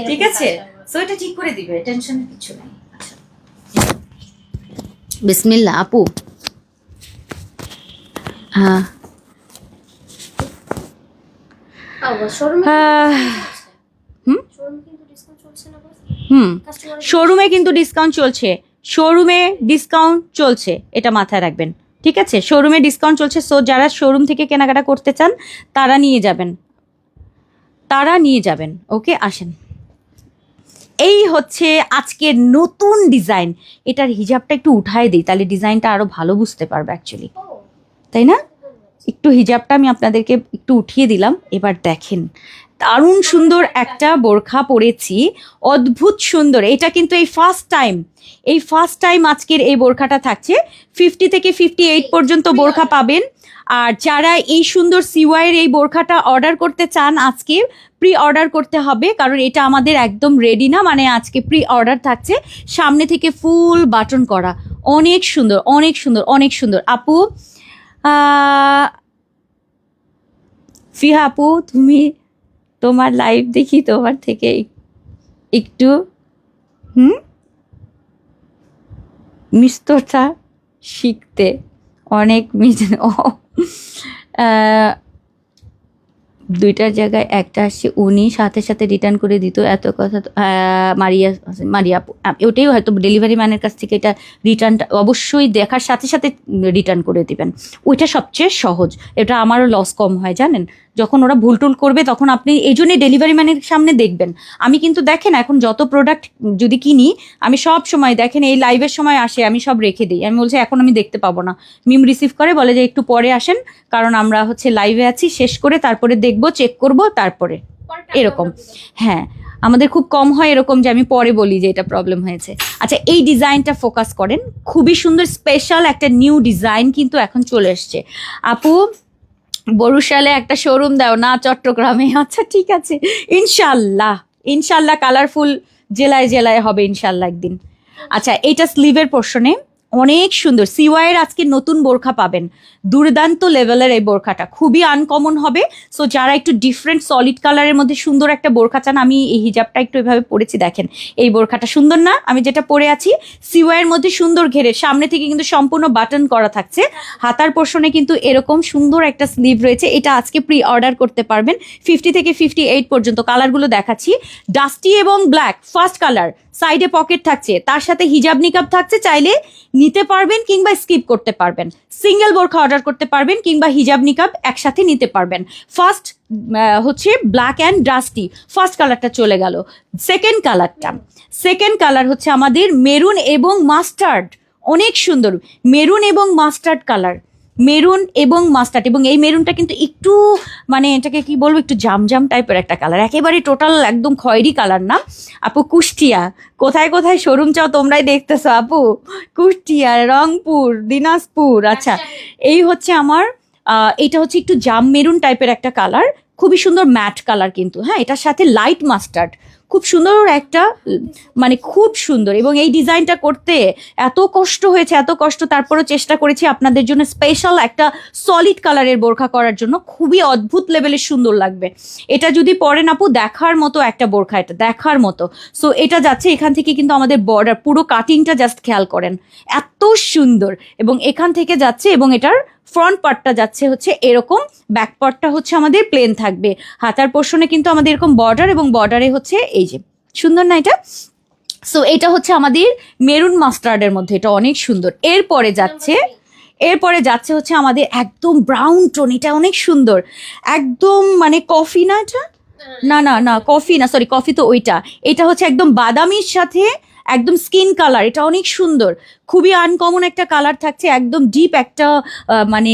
ঠিক আছে, সো এটা ঠিক করে দিবে, টেনশনের কিছু নাই। আচ্ছা, বিসমিল্লাহ আপু। হ্যাঁ, শোরুমে কিন্তু ডিসকাউন্ট চলছে, শোরুমে ডিসকাউন্ট চলছে, এটা মাথায় রাখবেন, ঠিক আছে? শোরুমে ডিসকাউন্ট চলছে, সো যারা শোরুম থেকে কেনাকাটা করতে চান তারা নিয়ে যাবেন, তারা নিয়ে যাবেন। ওকে, আসেন, এই হচ্ছে আজকের নতুন ডিজাইন, এটার হিজাবটা একটু উঠায় দিই, তাহলে ডিজাইনটা আরো ভালো বুঝতে পারবে অ্যাকচুয়ালি, তাই না? একটু হিজাবটা আমি আপনাদেরকে একটু উঠিয়ে দিলাম, এবার দেখেন, দারুণ সুন্দর একটা বোরখা পরেছি, অদ্ভুত সুন্দর, এটা কিন্তু এই ফার্স্ট টাইম আজকের এই বোরখাটা থাকছে, 50 থেকে 58 পর্যন্ত বোরখা পাবেন। আর যারা এই সুন্দর সিওয়াইয়ের এই বোরখাটা অর্ডার করতে চান, আজকে প্রি অর্ডার করতে হবে, কারণ এটা আমাদের একদম রেডি না, মানে আজকে প্রি অর্ডার থাকছে, সামনে থেকে ফুল বাটন করা, অনেক সুন্দর অনেক সুন্দর অনেক সুন্দর। আপু, ফিহা আপু, তুমি তোমার লাইভ দেখি, তোমার থেকে একটু মিষ্টতা শিখতে অনেক দুইটার জায়গায় একটা আসছে, উনি সাথে সাথে রিটার্ন করে দিত, এত কথা তো মারিয়া মারিয়া আপু, ওটাই হয়তো ডেলিভারি ম্যানের কাছ থেকে এটা রিটার্নটা অবশ্যই দেখার সাথে সাথে রিটার্ন করে দিবেন, ওইটা সবচেয়ে সহজ, এটা আমারও লস কম হয় জানেন, যখন ওরা ভুল টুল করবে তখন আপনি এই জন্যই ডেলিভারি ম্যানের সামনে দেখবেন। আমি কিন্তু দেখেন এখন যত প্রোডাক্ট যদি কিনি আমি সব সময় দেখেন এই লাইভের সময় আসে আমি সব রেখে দিই, আমি বলছি এখন আমি দেখতে পাবো না, মিম রিসিভ করে বলে যে একটু পরে আসেন, কারণ আমরা হচ্ছে লাইভে আছি, শেষ করে তারপরে দেখবো, চেক করব তারপরে, এরকম। হ্যাঁ, আমাদের খুব কম হয় এরকম যে আমি পরে বলি যে এটা প্রবলেম হয়েছে। আচ্ছা, এই ডিজাইনটা ফোকাস করেন, খুবই সুন্দর স্পেশাল একটা নিউ ডিজাইন কিন্তু এখন চলে এসছে। আপু বরিশালে একটা শোরুম দাও না, চট্টগ্রামে? আচ্ছা ঠিক আছে, ইনশাল্লাহ ইনশাল্লাহ কালারফুল জেলায় জেলায় হবে ইনশাল্লাহ একদিন। আচ্ছা, এইটা স্লিভের পোর্শনে অনেক সুন্দর সিওয়াইয়ের আজকে নতুন বোরখা পাবেন, দুর্দান্ত লেভেলের এই বোরখাটা খুবই আনকমন হবে। সো যারা একটু ডিফারেন্ট সলিড কালারের মধ্যে সুন্দর একটা বোরখা চান, আমি এই হিজাবটা একটু এভাবে পরেছি দেখেন, এই বোরখাটা সুন্দর না? আমি যেটা পরে আছি সিওয়াইয়ের মধ্যে সুন্দর ঘেরে, সামনে থেকে কিন্তু সম্পূর্ণ বাটন করা থাকছে, হাতার পোর্শনে কিন্তু এরকম সুন্দর একটা স্লিভ রয়েছে, এটা আজকে প্রি অর্ডার করতে পারবেন 50 থেকে 58 পর্যন্ত। কালারগুলো দেখাচ্ছি, ডাস্টি এবং ব্ল্যাক ফার্স্ট কালার, সাইডে পকেট থাকছে, তার সাথে হিজাব নিকাব থাকছে, চাইলে নিতে পারবেন কিংবা স্কিপ করতে পারবেন, সিঙ্গেল বোরখা অর্ডার করতে পারবেন কিংবা হিজাব নিকাব একসাথে নিতে পারবেন। ফার্স্ট হচ্ছে ব্ল্যাক অ্যান্ড ডাস্টি, ফার্স্ট কালারটা চলে গেল। সেকেন্ড কালার হচ্ছে আমাদের মেরুন এবং মাস্টার্ড, অনেক সুন্দর মেরুন এবং মাস্টার্ড কালার, মেরুন এবং মাস্টার্ড, এবং এই মেরুনটা কিন্তু একটু মানে এটাকে কি বলবো, একটু জামজাম টাইপের একটা কালার, একেবারে টোটাল একদম খয়েরি কালার না। আপু কুষ্টিয়া, কোথায় কোথায় শোরুম চাও তোমরাই দেখতেছো আপু, কুষ্টিয়া, রংপুর, দিনাজপুর। আচ্ছা, এই হচ্ছে আমার এটা হচ্ছে একটু জাম মেরুন টাইপের একটা কালার, খুবই সুন্দর ম্যাট কালার কিন্তু, হ্যাঁ এটার সাথে লাইট মাস্টার্ড, খুব সুন্দর একটা মানে খুব সুন্দর। এবং এই ডিজাইনটা করতে এত কষ্ট হয়েছে, এত কষ্ট, তারপরেও চেষ্টা করেছি আপনাদের জন্য স্পেশাল একটা সলিড কালারের বোরখা করার জন্য, খুবই অদ্ভুত লেভেলের সুন্দর লাগবে। এটা যদি পরেন আপু দেখার মতো একটা বোরখা, এটা দেখার মতো। সো এটা যাচ্ছে এখান থেকে কিন্তু আমাদের বর্ডার পুরো কাটিংটা জাস্ট খেয়াল করেন, এত সুন্দর, এবং এখান থেকে যাচ্ছে এবং এটার ফ্রন্ট পার্টটা যাচ্ছে হচ্ছে এরকম, ব্যাক পার্টটা হচ্ছে আমাদের প্লেন থাকবে, হাতার পোর্শনে কিন্তু আমাদের এরকম বর্ডার, এবং বর্ডারে হচ্ছে এই যে সুন্দর না এটা। সো এটা হচ্ছে আমাদের মেরুন মাস্টার্ডের মধ্যে, এটা অনেক সুন্দর। এরপরে যাচ্ছে হচ্ছে আমাদের একদম ব্রাউন টোন, এটা অনেক সুন্দর, একদম মানে কফি না এটা, না কফি না, সরি কফি তো ওইটা, এটা হচ্ছে একদম বাদামির সাথে একদম স্কিন কালার, এটা অনেক সুন্দর, খুবই আনকমন একটা কালার থাকছে, একদম ডিপ একটা মানে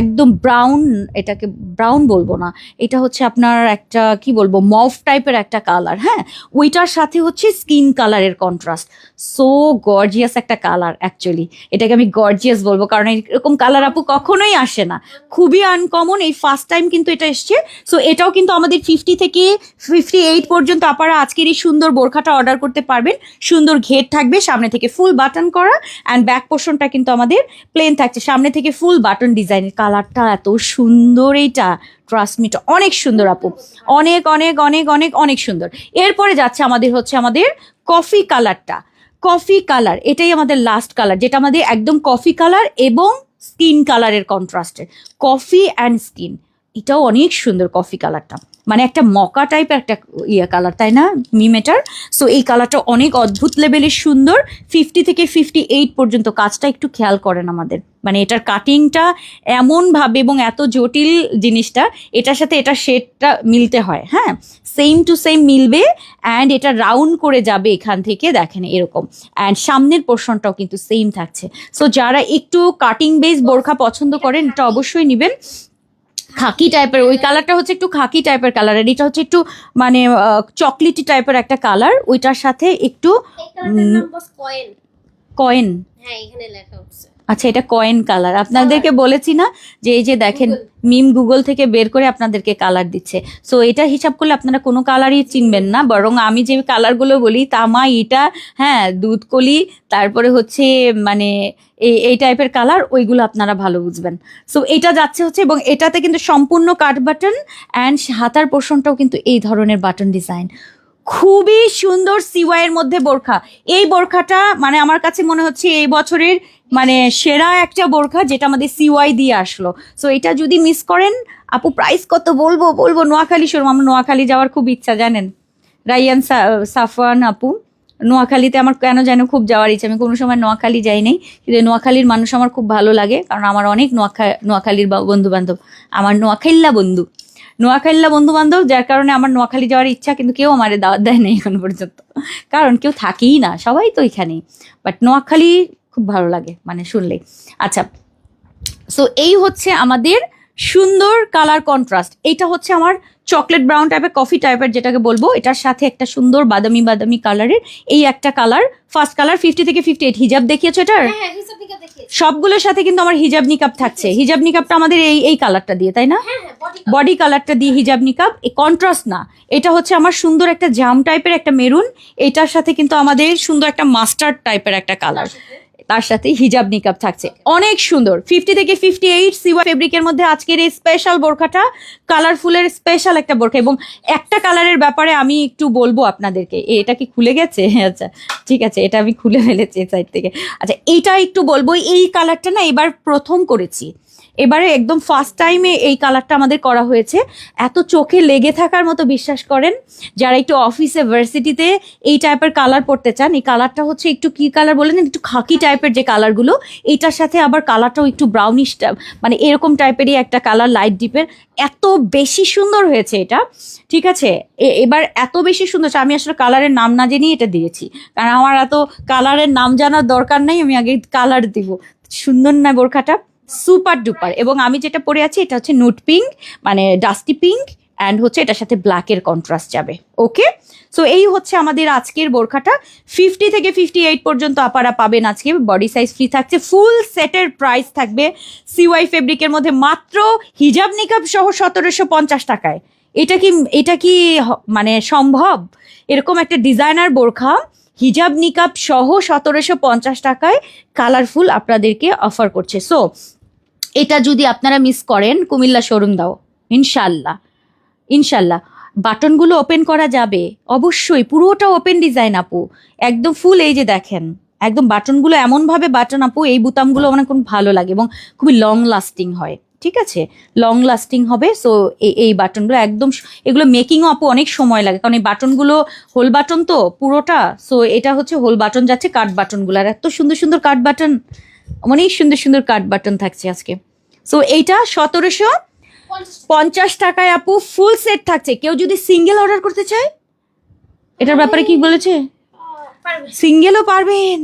একদম ব্রাউন, এটাকে ব্রাউন বলবো না, এটা হচ্ছে আপনার একটা কি বলবো মফ টাইপের একটা কালার, হ্যাঁ ওইটার সাথে হচ্ছে স্কিন কালারের কন্ট্রাস্ট, সো গর্জিয়াস একটা কালার, অ্যাকচুয়ালি এটাকে আমি গর্জিয়াস বলবো, কারণ এরকম কালার আপু কখনোই আসে না, খুবই আনকমন, এই ফার্স্ট টাইম কিন্তু এটা এসছে। সো এটাও কিন্তু আমাদের 50 থেকে 58 পর্যন্ত আপনারা আজকের এই সুন্দর বোরখাটা অর্ডার করতে পারবেন, সুন্দর ঘের থাকবে, সামনে থেকে ফুল বাটন করা, অ্যান্ড ব্যাক পোর্শনটা কিন্তু আমাদের প্লেন থাকছে, সামনে থেকে ফুল বাটন ডিজাইনের, কালারটা এত সুন্দর, এইটা ট্রাস্টমিটা অনেক সুন্দর আপু, অনেক অনেক অনেক অনেক অনেক সুন্দর। এরপরে যাচ্ছে আমাদের হচ্ছে আমাদের কফি কালারটা, কফি কালার এটাই আমাদের লাস্ট কালার, যেটা আমাদের একদম কফি কালার এবং স্কিন কালারের কন্ট্রাস্টের, কফি অ্যান্ড স্কিন, এটাও অনেক সুন্দর কফি কালারটা, মানে একটা মকা টাইপের একটা কালার, তাই না মিমেটার? সো এই কালারটা অনেক অদ্ভুত লেভেলের সুন্দর। 50 থেকে 58 পর্যন্ত, কাজটা একটু খেয়াল করেন আমাদের, মানে এটার কাটিংটা এমনভাবে এবং এত জটিল জিনিসটা, এটার সাথে এটার শেডটা মিলতে হয়, হ্যাঁ সেম টু সেম মিলবে, অ্যান্ড এটা রাউন্ড করে যাবে এখান থেকে, দেখেন এরকম, অ্যান্ড সামনের পোর্শনটাও কিন্তু সেম থাকছে। সো যারা একটু কাটিং বেস বোরখা পছন্দ করেন এটা অবশ্যই নেবেন। খাকি টাইপের, ওই কালারটা হচ্ছে একটু খাকি টাইপের কালার, আর এটা হচ্ছে একটু মানে চকলেটি টাইপের একটা কালার, ওইটার সাথে একটু কয়েন, হ্যাঁ এখানে লেখা উঠছে। আচ্ছা এটা কয়েন কালার, আপনাদেরকে বলেছি না যে এই যে দেখেন মিম গুগল থেকে বের করে আপনাদেরকে কালার দিচ্ছে। সো এটা হিসাব করলে আপনারা কোনো কালারই চিনবেন না, বরং আমি যে কালারগুলো বলি তামা, ইটা, হ্যাঁ দুধকলি, তারপরে হচ্ছে মানে এই টাইপের কালার, ওইগুলো আপনারা ভালো বুঝবেন। সো এটা যাচ্ছে হচ্ছে, এবং এটাতে কিন্তু সম্পূর্ণ কাট বাটন, অ্যান্ড হাতার পোর্শনটাও কিন্তু এই ধরনের বাটন ডিজাইন, খুবই সুন্দর সিওয়াইয়ের মধ্যে বোরখা। এই বোরখাটা মানে আমার কাছে মনে হচ্ছে এই বছরের মানে সেরা একটা বোরখা, যেটা আমাদের সিওয়াই দিয়ে আসলো। সো এটা যদি মিস করেন আপু প্রাইস কত বলবো বলবো? নোয়াখালী শোরুম, আমার নোয়াখালী যাওয়ার খুব ইচ্ছা জানেন। রাইয়ান সাফওয়ান আপু, নোয়াখালীতে আমার কেন যেন খুব যাওয়ার ইচ্ছা। আমি কোনো সময় নোয়াখালী যাই নাই, কিন্তু নোয়াখালীর মানুষ আমার খুব ভালো লাগে, কারণ আমার অনেক নোয়াখালীর বন্ধু বান্ধব, আমার নোয়াখালীলা বন্ধু বান্ধব, যার কারণে আমার নোয়াখালী যাওয়ার ইচ্ছা, কিন্তু কেউ আমার দাওয়াত দেয় নাই এখন পর্যন্ত, কারণ কেউ থাকেই না, সবাই তো এখানেই। বাট নোয়াখালী খুব ভালো লাগে মানে শুনলেই। আচ্ছা, সো এই হচ্ছে আমাদের সুন্দর কালার কন্ট্রাস্ট। এইটা হচ্ছে আমার চকলেট ব্রাউন টাইপের, কফি টাইপের যেটাকে বলবো, এটার সাথে একটা সুন্দর বাদামি বাদামি কালারের এই একটা কালার, ফার্স্ট কালার 50 থেকে 58 হিজাব দেখিয়েছো এটার। হ্যাঁ হিসাব নিকাব দেখিয়েছি। সবগুলোর সাথে কিন্তু আমার হিজাব নিকাব থাকছে। হিজাব নিকাবটা আমাদের এই কালারটা দিয়ে, তাই না? হ্যাঁ বডি কালারটা দিয়ে হিজাব নিকাব, এই কন্ট্রাস্ট না, এটা হচ্ছে আমার সুন্দর একটা জাম টাইপের একটা মেরুন, এটার সাথে কিন্তু আমাদের সুন্দর একটা মাস্টার্ড টাইপের একটা কালার, তার সাথে হিজাব নিকাব থাকছে, অনেক সুন্দর। 50 থেকে 58 সিওয়া ফেব্রিকের মধ্যে আজকের এই স্পেশাল বোরখাটা, কালারফুলের স্পেশাল একটা বোরখা। এবং একটা কালারের ব্যাপারে আমি একটু বলবো আপনাদেরকে, এটা কি খুলে গেছে? আচ্ছা ঠিক আছে, এটা আমি খুলে ফেলেছি এই সাইড থেকে। আচ্ছা এইটা একটু বলবো, এই কালারটা না এবার প্রথম করেছি, এবারে একদম ফার্স্ট টাইমে এই কালারটা আমাদের করা হয়েছে। এত চোখে লেগে থাকার মতো, বিশ্বাস করেন, যারা একটু অফিসে ভার্সিটিতে এই টাইপের কালার পড়তে চান, এই কালারটা হচ্ছে একটু কি কালার বলেন, একটু খাকি টাইপের যে কালারগুলো, এইটার সাথে আবার কালারটাও একটু ব্রাউনিশ, মানে এরকম টাইপেরই একটা কালার, লাইট ডিপের। এত বেশি সুন্দর হয়েছে এটা, ঠিক আছে। এবার এত বেশি সুন্দর, আমি আসলে কালারের নাম না জেনেই এটা দিয়েছি, কারণ আমার এত কালারের নাম জানার দরকার নেই, আমি আগে কালার দিব। সুন্দর না বোরখাটা? Super duper. এবং আমি যেটা পরে আছি এটা হচ্ছে নুট পিঙ্ক, মানে ডাস্টি পিঙ্ক, অ্যান্ড হচ্ছে এটার সাথে ব্ল্যাকের কন্ট্রাস্ট যাবে। ওকে, সো এই হচ্ছে আমাদের আজকের বোরখাটা। 50 থেকে 58 পর্যন্ত আপারা পাবেন আজকে, বডি সাইজ ফ্রি থাকছে, ফুল সেটের প্রাইস থাকবে সিওয়াই ফেব্রিকের মধ্যে মাত্র হিজাব নিকাব সহ 1750 টাকায়। এটা কি মানে সম্ভব? এরকম একটা ডিজাইনার বোরখা হিজাব নিকাব সহ 1750 টাকায় কালারফুল আপনাদেরকে অফার করছে। সো এটা যদি আপনারা মিস করেন, কুমিল্লা শোরুম দাও, ইনশাল্লাহ ইনশাল্লাহ। বাটনগুলো ওপেন করা যাবে অবশ্যই, পুরোটা ওপেন ডিজাইন আপু, একদম ফুল। এই যে দেখেন, একদম বাটনগুলো এমনভাবে বাটন আপু, এই বুতামগুলো আমার খুব ভালো লাগে এবং খুবই লং লাস্টিং হয়, ঠিক আছে, লং লাস্টিং হবে। সো এই বাটনগুলো একদম, এগুলো মেকিংও আপু অনেক সময় লাগে, কারণ এই বাটনগুলো হোল বাটন তো পুরোটা। সো এটা হচ্ছে হোল বাটন যাচ্ছে, কাট বাটনগুলো, আর এত সুন্দর সুন্দর কাট বাটন, অনেক সুন্দর সুন্দর কাট বাটন থাকছে আজকে। সো এইটা 1750 টাকায় আপু ফুল সেট থাকছে। কেউ যদি সিঙ্গেল অর্ডার করতে চায়, এটার ব্যাপারে কি বলেছে, সিঙ্গেলও পারবেন,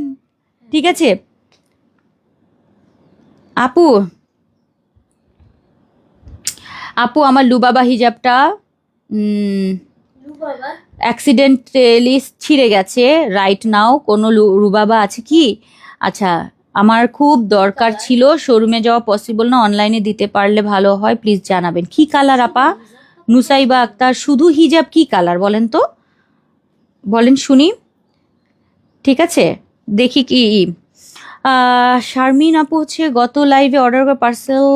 ঠিক আছে আপু। আপু আমার লুবাবা হিজাবটা অ্যাক্সিডেন্টালি ছিঁড়ে গেছে, রাইট নাও কোনো রুবাবা আছে কি? আচ্ছা, আমার খুব দরকার ছিল, শোরুমে যাওয়া পসিবল না, অনলাইনে দিতে পারলে ভালো হয়, প্লিজ জানাবেন। কি কালার আপা? নুসাইবা আক্তার, শুধু হিজাব কি কালার বলেন তো, বলেন শুনি, ঠিক আছে দেখি কি। শারমিন আপু হচ্ছে গত লাইভে অর্ডার করে পার্সেল,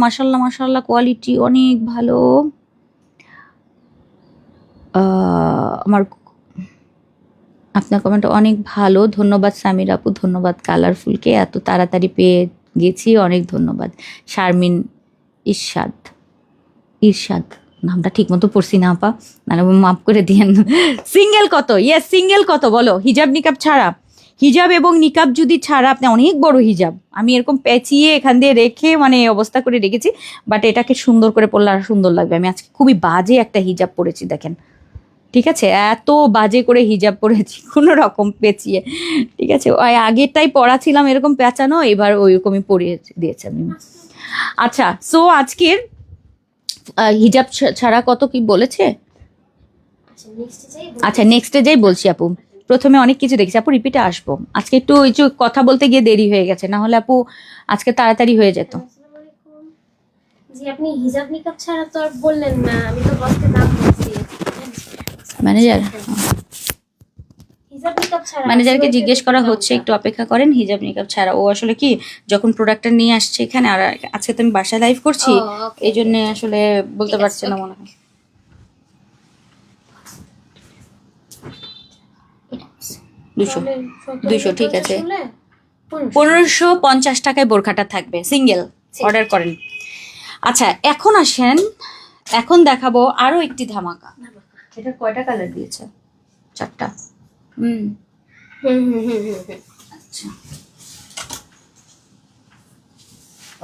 মাশাল্লাহ মাশাল্লাহ, কোয়ালিটি অনেক ভালো। আমার আপনার কমেন্ট অনেক ভালো, ধন্যবাদ সামির আপু, ধন্যবাদ কালারফুলকে, এত তাড়াতাড়ি পেয়ে গেছি, অনেক ধন্যবাদ। শারমিন ইরশাদ নামটা ঠিক মতো পড়ছি না আপা, মানে মাফ করে দিয়েন। সিঙ্গেল কত? ইয়েস সিঙ্গেল কত বলো, হিজাব নিকাব ছাড়া। হিজাব এবং নিকাব যদি ছাড়া, আপনি অনেক বড় হিজাব আমি এরকম পেঁচিয়ে এখান দিয়ে রেখে মানে এই অবস্থা করে রেখেছি, বাট এটাকে সুন্দর করে পরলে আর সুন্দর লাগবে। আমি আজকে খুবই বাজে একটা হিজাব পরেছি দেখেন, ঠিক আছে, এত বাজে করে হিজাব পরেছি কোনো রকম পেঁচিয়ে, ঠিক আছে, ওই আগেরটাই পরা ছিলাম এরকম পেঁচানো, এবার ওইরকমই পরিয়ে দিয়েছে আমি। আচ্ছা, সো আজকের হিজাব ছাড়া কত কি বলেছে? আচ্ছা নেক্সটে যাই বলছি আপু, প্রথমে অনেক কিছু দেখছি আপু, রিপিটে আসবো আজকে, একটু কথা বলতে গিয়ে দেরি হয়ে গেছে, না হলে আপু আজকে তাড়াতাড়ি হয়ে যেত। জি, আপনি হিজাব নিকাব ছাড়া তো আর বললেন না, আমি তো বসকে নাম বলছি। ম্যানেজার, হিজাব নিকাব ছাড়া ম্যানেজারকে জিজ্ঞেস করা হচ্ছে, একটু অপেক্ষা করেন। হিজাব নিকাব ছাড়া, ও আসলে কি যখন প্রোডাক্টটা নিয়ে আসছে এখানে, আর আজকে তো আমি বাসায় লাইভ করছি, এই জন্য আসলে বলতে পারছে না মনে হয়। 200 ঠিক আছে, 1550 টাকায় বোরখাটা থাকবে, সিঙ্গেল অর্ডার করেন। আচ্ছা এখন আসেন, এখন দেখাবো আরো একটি ধামাকা। এটা কয়টা কালার দিয়েছে? 4টা। হুম। আচ্ছা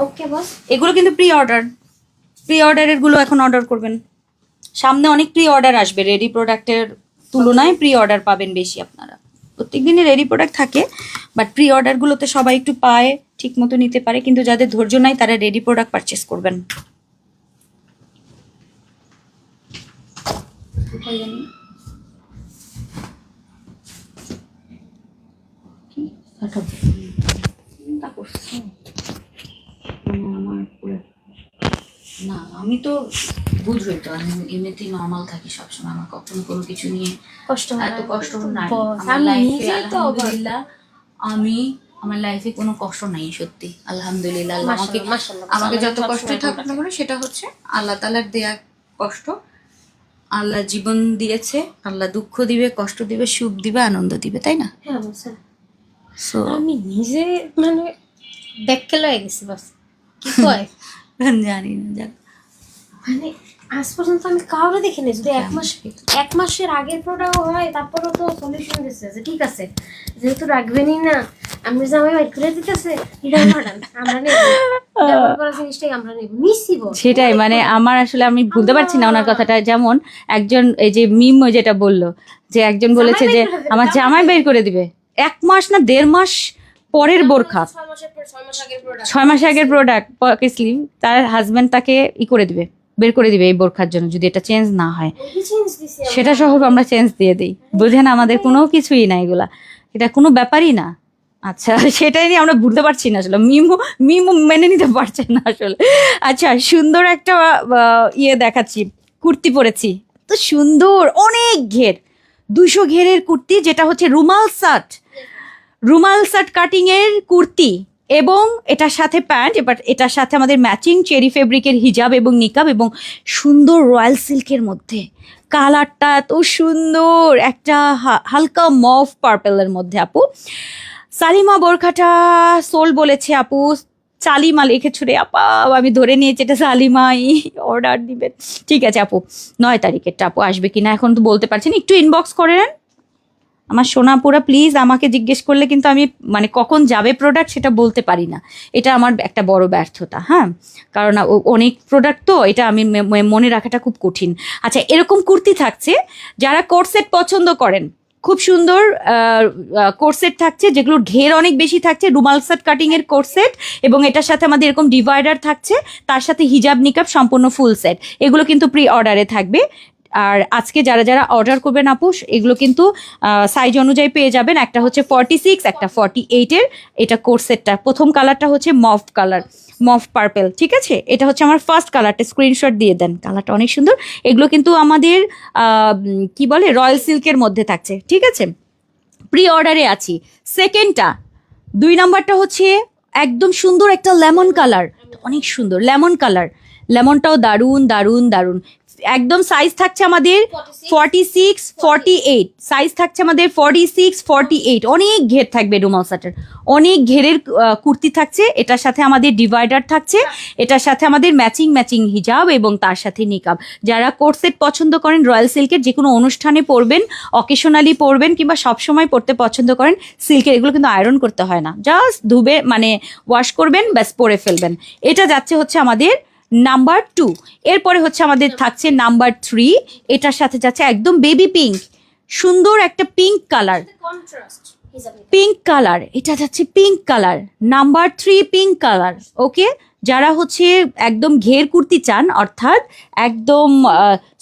ওকে বস। এগুলো কিন্তু প্রি অর্ডারের গুলো এখন অর্ডার করবেন। সামনে অনেক প্রি অর্ডার আসবে, রেডি প্রোডাক্টের তুলনায় প্রি অর্ডার পাবেন বেশি আপনারা। প্রত্যেকদিনই রেডি প্রোডাক্ট থাকে, বাট প্রি অর্ডারগুলোতে সবাই একটু পায়, ঠিক মতো নিতে পারে, কিন্তু যাদের ধৈর্য নাই তারা রেডি প্রোডাক্ট পারচেস করবেন। না আমি তো বুঝবই তো, আমি এমনিতেই নর্মাল থাকি সবসময়, আমার কখনো কোনো কিছু নিয়ে কষ্ট হয় এত না। কষ্ট নাই বস, আমার আমি লাইফে। নিজেই তো অবাক। আলহামদুলিল্লাহ আমি আমার লাইফে কোনো কষ্ট নাই, সত্যি আলহামদুলিল্লাহ। আল্লাহ আমাকে মাশাআল্লাহ, আমাকে যত আল্লাহ কষ্ট সবসময় থাক ভালো না কেন সেটা হচ্ছে আল্লাহ তাআলার দেয়া কষ্ট। আল্লাহ জীবন দিয়েছে, আল্লাহ দুঃখ দিবে, কষ্ট দিবে, সুখ দিবে, আনন্দ দিবে, তাই না? হ্যাঁ বস, হ্যাঁ। সো আমি নিজে মানে দেখকে লয়ে গেছি বস, কি কয় জানি না, যাক মানে আজ পর্যন্ত আমি কাউরে দেখিনি। যদি এক মাসের আগের প্রোডাক্ট হয় তারপরেও তো সলিউশন দিচ্ছে যে ঠিক আছে, যেহেতু রাখবেনই না, আমি জামাই বাইর করে দিতেছে, এটা পাঠান, আমরা নেব, ব্যবহার করা জিনিসটাই আমরা নেব, নিচ্ছি বস। সেটাই মানে আমার আসলে আমি ভুলতে পারছি না ওনার কথাটা। যেমন একজন এই যে মিম যেটা বললো, যে একজন বলেছে যে আমার জামাই বের করে দিবে, 1 মাস না 1.5 মাস পরের বোরখা, 6 মাস আগের প্রোডাক্ট, 6 মাস আগের প্রোডাক্ট পকেট স্লিভ, তার হাজবেন্ড তাকে করে দিবে, বের করে দিবে এই বোরখার জন্য, যদি এটা চেঞ্জ না হয় সেটা সহ আমরা চেঞ্জ দিয়ে দিই। বুঝেন আমাদের কোনো কিছুই না, এগুলা এটা কোনো ব্যাপারই না। আচ্ছা সেটাই নিয়ে আমরা বুঝতে পারছি না আসলে, মিমো মেনে নিতে পারছে না আসলে। আচ্ছা সুন্দর একটা ইয়ে দেখাচ্ছি, কুর্তি পরেছি, তো সুন্দর, অনেক ঘের, 200 ঘেরের কুর্তি, যেটা হচ্ছে রুমাল শার্ট কাটিং এর কুর্তি, এবং এটার সাথে প্যান্ট, এবার এটার সাথে আমাদের ম্যাচিং চেরি ফেব্রিকের হিজাব এবং নিকাব, এবং সুন্দর রয়্যাল সিল্কের মধ্যে, কালারটা এত সুন্দর, একটা হালকা মফ পার্পেলের মধ্যে। আপু সালিমা বোরখাটা সোল বলেছে, আপু সালিমা লিখেছো রে আপা, আমি ধরে নিয়েছি এটা সালিমাই অর্ডার দিবেন। ঠিক আছে আপু, 9 তারিখেরটা আপু আসবে কিনা এখন তো বলতে পারছি না, একটু ইনবক্স করে নেন আমার সোনাপুরা প্লিজ। আমাকে জিজ্ঞেস করলে কিন্তু আমি মানে কখন যাবে প্রোডাক্ট সেটা বলতে পারি না, এটা আমার একটা বড় ব্যর্থতা। হ্যাঁ, কারণ অনেক প্রোডাক্ট তো, এটা আমি মনে রাখাটা খুব কঠিন। আচ্ছা এরকম কুর্তি থাকছে, যারা কোর্সেট পছন্দ করেন, খুব সুন্দর কোর্সেট থাকছে, যেগুলো ঘের অনেক বেশি থাকছে, রুমাল সেট কাটিং এর কোর্সেট, এবং এটার সাথে আমাদের এরকম ডিভাইডার থাকছে, তার সাথে হিজাব নিকাব সম্পূর্ণ ফুল সেট, এগুলো কিন্তু প্রি অর্ডারে থাকবে। আর আজকে যারা যারা অর্ডার করবেন আপুস, এগুলো কিন্তু সাইজ অনুযায়ী পেয়ে যাবেন। একটা হচ্ছে 46, একটা 48-এর, এটা কোর্সেটটা। প্রথম কালারটা হচ্ছে মফ পার্পেল, ঠিক আছে? এটা হচ্ছে আমার ফার্স্ট কালারটা, স্ক্রিনশট দিয়ে দেন, কালারটা অনেক সুন্দর। এগুলো কিন্তু আমাদের কি বলে রয়্যাল সিল্কের মধ্যে থাকছে, ঠিক আছে? প্রি অর্ডারে আছি। সেকেন্ডটা 2 নাম্বারটা হচ্ছে একদম সুন্দর একটা লেমন কালার, অনেক সুন্দর লেমন কালার, লেমনটাও দারুণ দারুণ দারুণ। একদম সাইজ থাকছে আমাদের 46, 48, সাইজ থাকছে আমাদের 46, 48, অনেক ঘের থাকবে রুমাল সেটের, অনেক ঘেরের কুর্তি থাকছে, এটার সাথে আমাদের ডিভাইডার থাকছে, এটার সাথে আমাদের ম্যাচিং হিজাব এবং তার সাথে নিকাব। যারা কোর্সেট পছন্দ করেন রয়্যাল সিল্কের, যে কোনো অনুষ্ঠানে পরবেন, অকেশনালি পরবেন, কিংবা সবসময় পরতে পছন্দ করেন সিল্কের, এগুলো কিন্তু আয়রন করতে হয় না, জাস্ট ধুবে মানে ওয়াশ করবেন, ব্যাস পরে ফেলবেন। এটা যাচ্ছে হচ্ছে আমাদের নাম্বার 2। এরপরে হচ্ছে আমাদের থাকছে নাম্বার 3, এটার সাথে যাচ্ছে একদম বেবি পিঙ্ক, সুন্দর একটা পিঙ্ক কালার, এটা যাচ্ছে pink colour, number 3 pink colour. Okay, যারা হচ্ছে একদম ঘের কুর্তি চান, অর্থাৎ একদম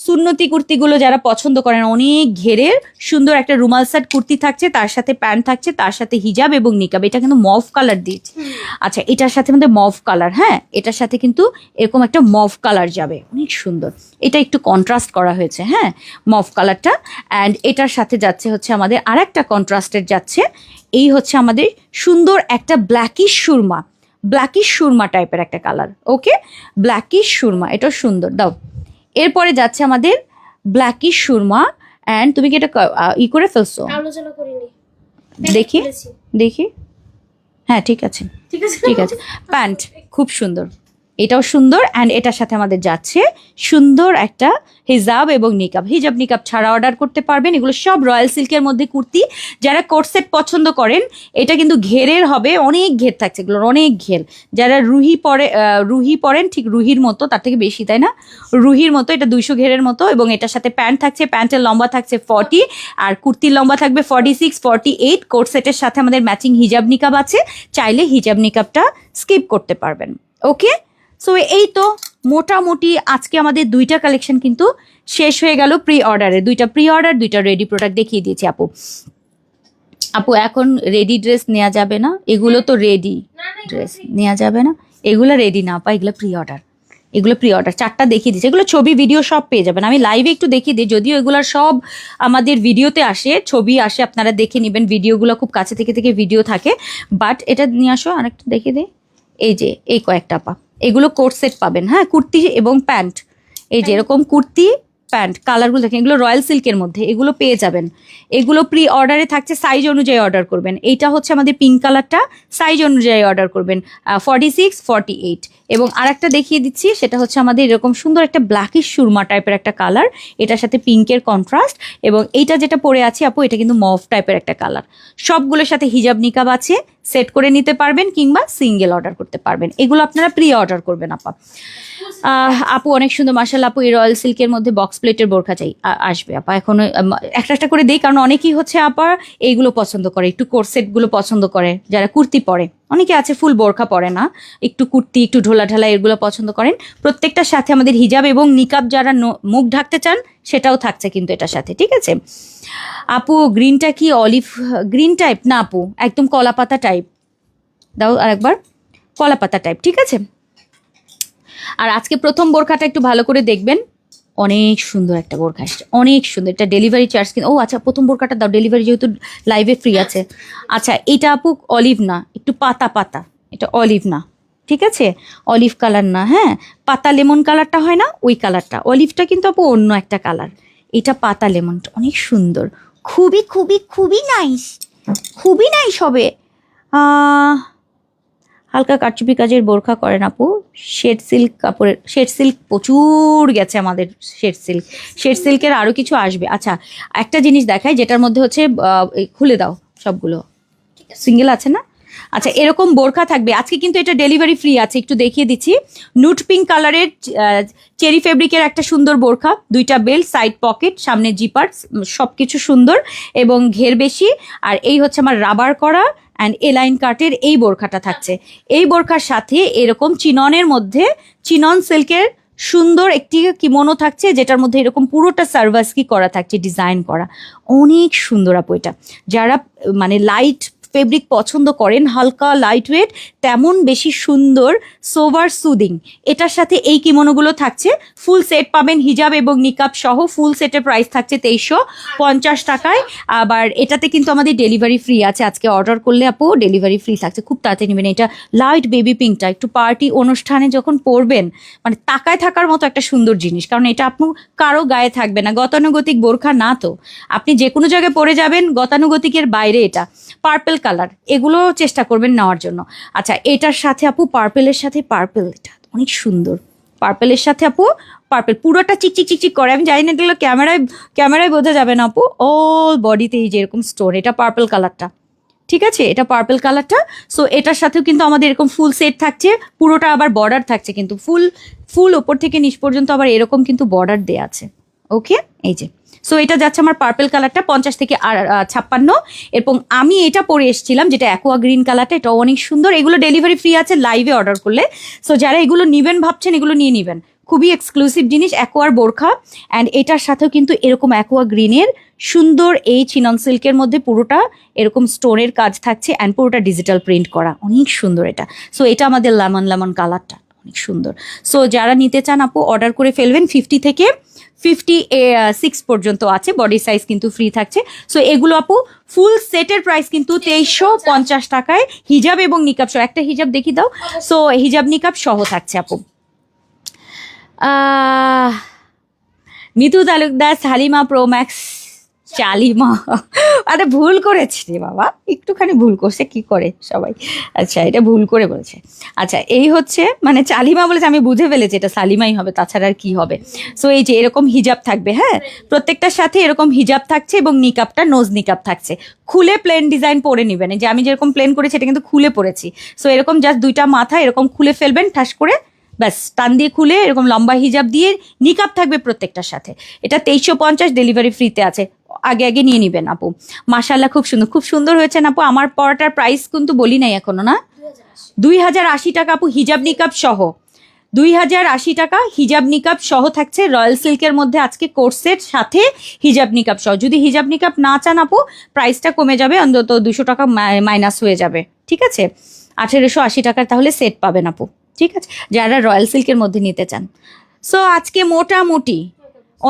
সুন্নতি কুর্তিগুলো যারা পছন্দ করেন, অনেক ঘেরের সুন্দর একটা রুমাল সেট কুর্তি থাকছে, তার সাথে প্যান্ট থাকছে, তার সাথে হিজাব এবং নিকাব। এটা কিন্তু মফ কালার দিয়েছে। আচ্ছা এটার সাথে আমাদের মফ কালার, হ্যাঁ এটার সাথে কিন্তু এরকম একটা মফ কালার যাবে, অনেক সুন্দর। এটা একটু কন্ট্রাস্ট করা হয়েছে, হ্যাঁ মফ কালারটা। অ্যান্ড এটার সাথে যাচ্ছে হচ্ছে আমাদের আর একটা কন্ট্রাস্টের যাচ্ছে, এই হচ্ছে আমাদের সুন্দর একটা ব্ল্যাকিশ সুরমা টাইপের একটা কালার। ওকে, ব্ল্যাকিশ সুরমা, এটা সুন্দর দাও। এরপরে যাচ্ছে আমাদের ব্ল্যাকিশ সুরমা, অ্যান্ড তুমি কি এটা করে ফেলছো? আলোচনা করিনি, দেখি হ্যাঁ ঠিক আছে। প্যান্ট খুব সুন্দর, এটাও সুন্দর অ্যান্ড এটার সাথে আমাদের যাচ্ছে সুন্দর একটা হিজাব এবং নিকাব। হিজাব নিকাব ছাড়া অর্ডার করতে পারবেন। এগুলো সব রয়্যাল সিল্কের মধ্যে কুর্তি। যারা কোটসেট পছন্দ করেন, এটা কিন্তু ঘেরের হবে, অনেক ঘের থাকছে, এগুলোর অনেক ঘের। যারা রুহি পরেন, ঠিক রুহির মতো, তার থেকে বেশি, তাই না? রুহির মতো, এটা 200 ঘেরের মতো এবং এটার সাথে প্যান্ট থাকছে, প্যান্টের লম্বা থাকছে 40 আর কুর্তির লম্বা থাকবে 46, 48। কোটসেটের সাথে আমাদের ম্যাচিং হিজাব নিকাব আছে, চাইলে হিজাব নিকাবটা স্কিপ করতে পারবেন। ওকে, সো এই তো মোটামুটি আজকে আমাদের 2টা কালেকশন কিন্তু শেষ হয়ে গেল প্রি অর্ডারে। 2টা প্রি অর্ডার, 2টা রেডি প্রোডাক্ট দেখিয়ে দিয়েছি আপু। আপু এখন রেডি ড্রেস নেওয়া যাবে না, এগুলো তো রেডি ড্রেস নেওয়া যাবে না, এগুলো রেডি না আপা, এগুলো প্রি অর্ডার। এগুলো প্রি অর্ডার 4টা দেখিয়ে দিচ্ছি, এগুলো ছবি ভিডিও সব পেয়ে যাবেন। আমি লাইভে একটু দেখিয়ে দিই, যদিও এগুলো সব আমাদের ভিডিওতে আসে, ছবি আসে, আপনারা দেখে নেবেন। ভিডিওগুলো খুব কাছে থেকে ভিডিও থাকে, বাট এটা নিয়ে আসো আরেকটা দেখিয়ে দিই। এই যে এই কয়েকটা পা, এগুলো কোট সেট পাবেন, হ্যাঁ, কুর্তি এবং প্যান্ট। এই যে এরকম কুর্তি প্যান্ট, কালারগুলো দেখেন, এগুলো রয়্যাল সিল্কের মধ্যে, এগুলো পেয়ে যাবেন। এগুলো প্রি অর্ডারে থাকছে, সাইজ অনুযায়ী অর্ডার করবেন। এইটা হচ্ছে আমাদের পিঙ্ক কালারটা, সাইজ অনুযায়ী অর্ডার করবেন 46, 48। এবং আরেকটা দেখিয়ে দিচ্ছি, সেটা হচ্ছে আমাদের এরকম সুন্দর একটা ব্ল্যাকিশ সুরমা টাইপের একটা কালার, এটার সাথে পিঙ্কের কন্ট্রাস্ট। এবং এইটা যেটা পরে আছি আপু, এটা কিন্তু মভ টাইপের একটা কালার। সবগুলোর সাথে হিজাব নিকাব আছে, সেট করে নিতে পারবেন কিংবা সিঙ্গেল অর্ডার করতে পারবেন। এগুলো আপনারা প্রি অর্ডার করবেন আপা। আপু অনেক সুন্দর, মাশাআল্লাহ আপু। এই রয়্যাল সিল্কের মধ্যে বক্স প্লেটের বোরখা চাই, আসবে আপা। এখন একটা একটা করে দিই, কারণ অনেকেই হচ্ছে আপা এইগুলো পছন্দ করে, একটু কোরসেটগুলো পছন্দ করে, যারা কুর্তি পরে। অনেকে আছে ফুল বোরখা পরে না, একটু কুর্তি, একটু ঢোলা ঢালা এগুলো পছন্দ করেন। প্রত্যেকটার সাথে আমাদের হিজাব এবং নিকাব, যারা মুখ ঢাকতে চান সেটাও থাকছে কিন্তু এটার সাথে, ঠিক আছে আপু। গ্রিনটা কি অলিভ গ্রিন টাইপ? না আপু, একদম কলা পাতা টাইপ। দাও আরেকবার, কলা পাতা টাইপ, ঠিক আছে। আর আজকে প্রথম বোরখাটা একটু ভালো করে দেখবেন, অনেক সুন্দর একটা বোরখা আসছে, অনেক সুন্দর। এটা ডেলিভারি চার্জ কিন্তু, ও আচ্ছা প্রথম বোরখাটা দাও, ডেলিভারি যেহেতু লাইভে ফ্রি আছে। আচ্ছা এটা আপু অলিভ না, একটু পাতা পাতা, এটা অলিভ না, ঠিক আছে, অলিভ কালার না, হ্যাঁ, পাতা লেমন কালারটা হয় না ওই কালারটা। অলিভটা কিন্তু আপু অন্য একটা কালার, এটা পাতা লেমনটা অনেক সুন্দর, খুবই খুবই খুবই নাইস, খুবই নাইস হবে। হালকা কারচুপি কাজের বোরখা করেন আপু। শেড সিল্ক কাপড়ের, শেড সিল্ক প্রচুর গেছে আমাদের, শেড সিল্কের আরও কিছু আসবে। আচ্ছা একটা জিনিস দেখাই, যেটার মধ্যে হচ্ছে খুলে দাও সবগুলো, সিঙ্গেল আছে না? আচ্ছা এরকম বোরখা থাকবে আজকে, কিন্তু এটা ডেলিভারি ফ্রি আছে। একটু দেখিয়ে দিচ্ছি, নুট পিঙ্ক কালারের চেরি ফেব্রিকের একটা সুন্দর বোরখা, 2টা বেল্ট, সাইড পকেট, সামনে জিপার, সবকিছু সুন্দর এবং ঘের বেশি। আর এই হচ্ছে আমার রাবার করা অ্যান্ড এলাইন কাটের এই বোরখাটা থাকছে। এই বোরখার সাথে এরকম চিননের মধ্যে, চিনন সিল্কের সুন্দর একটি কিমোনো থাকছে, যেটার মধ্যে এরকম পুরোটা সার্ভাসকি করা থাকছে, ডিজাইন করা, অনেক সুন্দর আপু। এটা যারা মানে লাইট ফেব্রিক পছন্দ করেন, হালকা লাইট ওয়েট, তেমন বেশি সুন্দর, সোভার সুদিং, এটার সাথে এই কিমোনোগুলো থাকছে। ফুল সেট পাবেন, হিজাব এবং নিকাব সহ ফুল সেটের প্রাইস থাকছে 2350 টাকায়। আবার এটাতে কিন্তু আমাদের ডেলিভারি ফ্রি আছে, আজকে অর্ডার করলে আপু ডেলিভারি ফ্রি থাকছে, খুব তাড়াতাড়ি নেবেন। এটা লাইট বেবি পিঙ্কটা, একটু পার্টি অনুষ্ঠানে যখন পরবেন, মানে তাকায় থাকার মতো একটা সুন্দর জিনিস, কারণ এটা আপনি কারো গায়ে থাকবে না, গতানুগতিক বোরখা না, তো আপনি যে কোনো জায়গায় পরে যাবেন, গতানুগতিকের বাইরে। এটা পার্পেল কালার, এগুলো চেষ্টা করবেন নেওয়ার জন্য। আচ্ছা এটার সাথে আপু, পার্পেলের সাথে পার্পেল, এটা অনেক সুন্দর, পার্পেলের সাথে আপু পার্পেল পুরোটা চিকচিক চিকচিক করে। আমি জানি না এগুলো ক্যামেরায় বোঝা যাবে না আপু, অল বডিতে এই যে এরকম স্টোন, এটা পার্পেল কালারটা, ঠিক আছে, এটা পার্পেল কালারটা। সো এটার সাথেও কিন্তু আমাদের এরকম ফুল সেট থাকছে, পুরোটা আবার বর্ডার থাকছে, কিন্তু ফুল ওপর থেকে নিচ পর্যন্ত আবার এরকম কিন্তু বর্ডার দেয়া আছে। ওকে, এই যে সো এটা যাচ্ছে আমার পার্পেল কালারটা 50 থেকে 56। এবং আমি এটা পরে এসেছিলাম যেটা অ্যাকোয়া গ্রিন কালারটা, এটা অনেক সুন্দর। এগুলো ডেলিভারি ফ্রি আছে লাইভে অর্ডার করলে। সো যারা এগুলো নেবেন ভাবছেন, এগুলো নিয়ে নেবেন, খুবই এক্সক্লুসিভ জিনিস, অ্যাকোয়ার বোরখা। অ্যান্ড এটার সাথেও কিন্তু এরকম অ্যাকোয়া গ্রিনের সুন্দর এই চিনন সিল্কের মধ্যে পুরোটা এরকম স্টোনের কাজ থাকছে অ্যান্ড পুরোটা ডিজিটাল প্রিন্ট করা, অনেক সুন্দর এটা। সো এটা আমাদের লেমন কালারটা অনেক সুন্দর। সো যারা নিতে চান আপু অর্ডার করে ফেলবেন। 50 থেকে 56 পর্যন্ত আছে, বডি সাইজ কিন্তু ফ্রি থাকছে। সো এগুলো আপু ফুল সেটের প্রাইস কিন্তু 2350 টাকায়, হিজাব এবং নিকাব সহ। একটা হিজাব দেখি দাও। সো হিজাব নিকাব সহ থাকছে আপু। মিতু তালুকদার, হালিমা প্রো ম্যাক্স চালিমা, আরে ভুল করেছি রে বাবা, একটুখানি ভুল করছে, কি করে সবাই, আচ্ছা এটা ভুল করে বলেছে। আচ্ছা এই হচ্ছে মানে চালিমা বলেছে, আমি বুঝে ফেলেছি এটা সালিমাই হবে, তাছাড়া আর কি হবে। সো এই যে এরকম হিজাব থাকবে, হ্যাঁ প্রত্যেকটার সাথে এরকম হিজাব থাকছে এবং নিকাবটা নোজ নিকাব থাকছে। খুলে প্লেন ডিজাইন পরে নেবেন, এই যে আমি যেরকম প্লেন করেছি এটা কিন্তু খুলে পরেছি। সো এরকম জাস্ট দুইটা মাথা এরকম খুলে ফেলবেন ঠাস করে, ব্যাস টান দিয়ে খুলে এরকম লম্বা হিজাব দিয়ে নিকাব থাকবে প্রত্যেকটার সাথে। এটা 2350, ডেলিভারি ফ্রিতে আছে, আগে আগে নিয়ে নিবেন আপু। মাশাআল্লাহ খুব সুন্দর, খুব সুন্দর হয়েছে না আপু। আমার পরাটার প্রাইস কিন্তু বলি নাই এখনো না, 2080 টাকা আপু, হিজাব নিকাব সহ 2080 টাকা হিজাব নিকাব সহ থাকছে রয়্যাল সিল্কের মধ্যে আজকে কোর্সের সাথে হিজাব নিকাব সহ। যদি হিজাব নিকাব না চান আপু প্রাইসটা কমে যাবে, অন্তত 200 টাকা মাইনাস হয়ে যাবে, ঠিক আছে। 1880 টাকার তাহলে সেট পাবেন আপু, ঠিক আছে, যারা রয়্যাল সিল্কের মধ্যে নিতে চান। সো আজকে মোটামুটি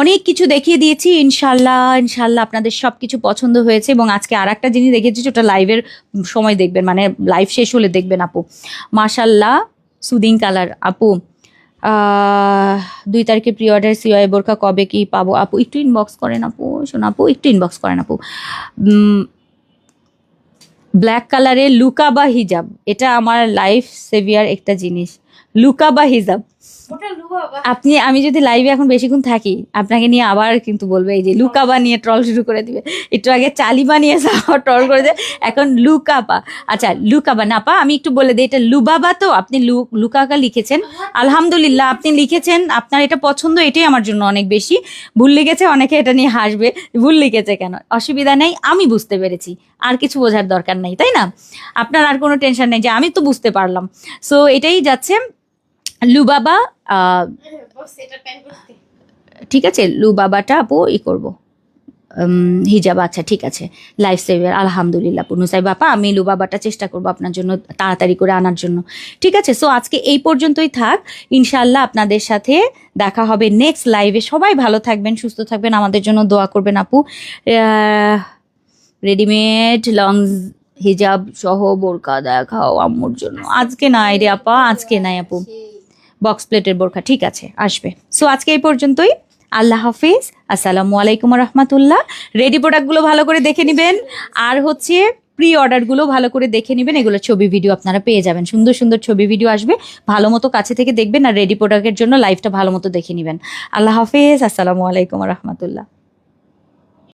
অনেক কিছু দেখিয়ে দিয়েছি, ইনশাল্লাহ ইনশাল্লাহ আপনাদের সব কিছু পছন্দ হয়েছে। এবং আজকে আর একটা জিনিস দেখিয়েছি, ওটা লাইভের সময় দেখবেন, মানে লাইভ শেষ হলে দেখবেন আপু। মাশাল্লাহ সুদিং কালার আপু, 2 তারিখে প্রি অর্ডার সিওয়াই বোরকা কবে কি পাবো আপু, একটু ইনবক্স করেন আপু, শোনো আপু একটু ইনবক্স করেন আপু। ব্ল্যাক কালারের লুকা বা হিজাব, এটা আমার লাইফ সেভিয়ার একটা জিনিস, লুকা বা হিজাব। আপনি আমি যদি লাইভে এখন বেশিক্ষণ থাকি আপনাকে নিয়ে আবার কিন্তু বলবে এই যে লুকাবা নিয়ে ট্রল শুরু করে দিবে। একটু আগে চালিমা নিয়ে ট্রল করে দেয়, এখন লুকাবা। আচ্ছা লুকাবা না পা, আমি একটু বলে দিই এটা লুবাবা। তো আপনি লুকাকা লিখেছেন, আলহামদুলিল্লাহ আপনি লিখেছেন, আপনার এটা পছন্দ, এটাই আমার জন্য অনেক বেশি। ভুল লিখেছে, অনেকে এটা নিয়ে হাসবে, ভুল লিখেছে কেন, অসুবিধা নেই, আমি বুঝতে পেরেছি, আর কিছু বোঝার দরকার নেই, তাই না? আপনার আর কোনো টেনশন নেই যে আমি তো বুঝতে পারলাম। সো এটাই যাচ্ছে লুবাবা, ঠিক আছে লুবাবাটা আপু করবো হিজাব। আচ্ছা ঠিক আছে, লাইফ সেভার আলহামদুলিল্লাহ পুনুসাই বাপা, আমি লুবাবাটা চেষ্টা করবো আপনার জন্য তাড়াতাড়ি করে আনার জন্য, ঠিক আছে। সো আজকে এই পর্যন্তই থাক, ইনশাল্লাহ আপনাদের সাথে দেখা হবে নেক্সট লাইভে। সবাই ভালো থাকবেন, সুস্থ থাকবেন, আমাদের জন্য দোয়া করবেন আপু। রেডিমেড লং হিজাব সহ বোরকা দেখাও আম্মুর জন্য, আজকে নাই রে আপা, আজকে নাই আপু, বক্স প্লেটের বোরখা ঠিক আছে আসবে। সো আজকে এই পর্যন্তই, আল্লাহ হাফিজ, আসসালামু আলাইকুম রহমতুল্লাহ। রেডি প্রোডাক্টগুলো ভালো করে দেখে নেবেন, আর হচ্ছে প্রি অর্ডারগুলো ভালো করে দেখে নেবেন, এগুলো ছবি ভিডিও আপনারা পেয়ে যাবেন, সুন্দর সুন্দর ছবি ভিডিও আসবে, ভালো মতো কাছে থেকে দেখবেন, আর রেডি প্রোডাক্টের জন্য লাইভটা ভালো মতো দেখে নেবেন। আল্লাহ হাফিজ, আসসালামু আলাইকুম রহমতুল্লাহ।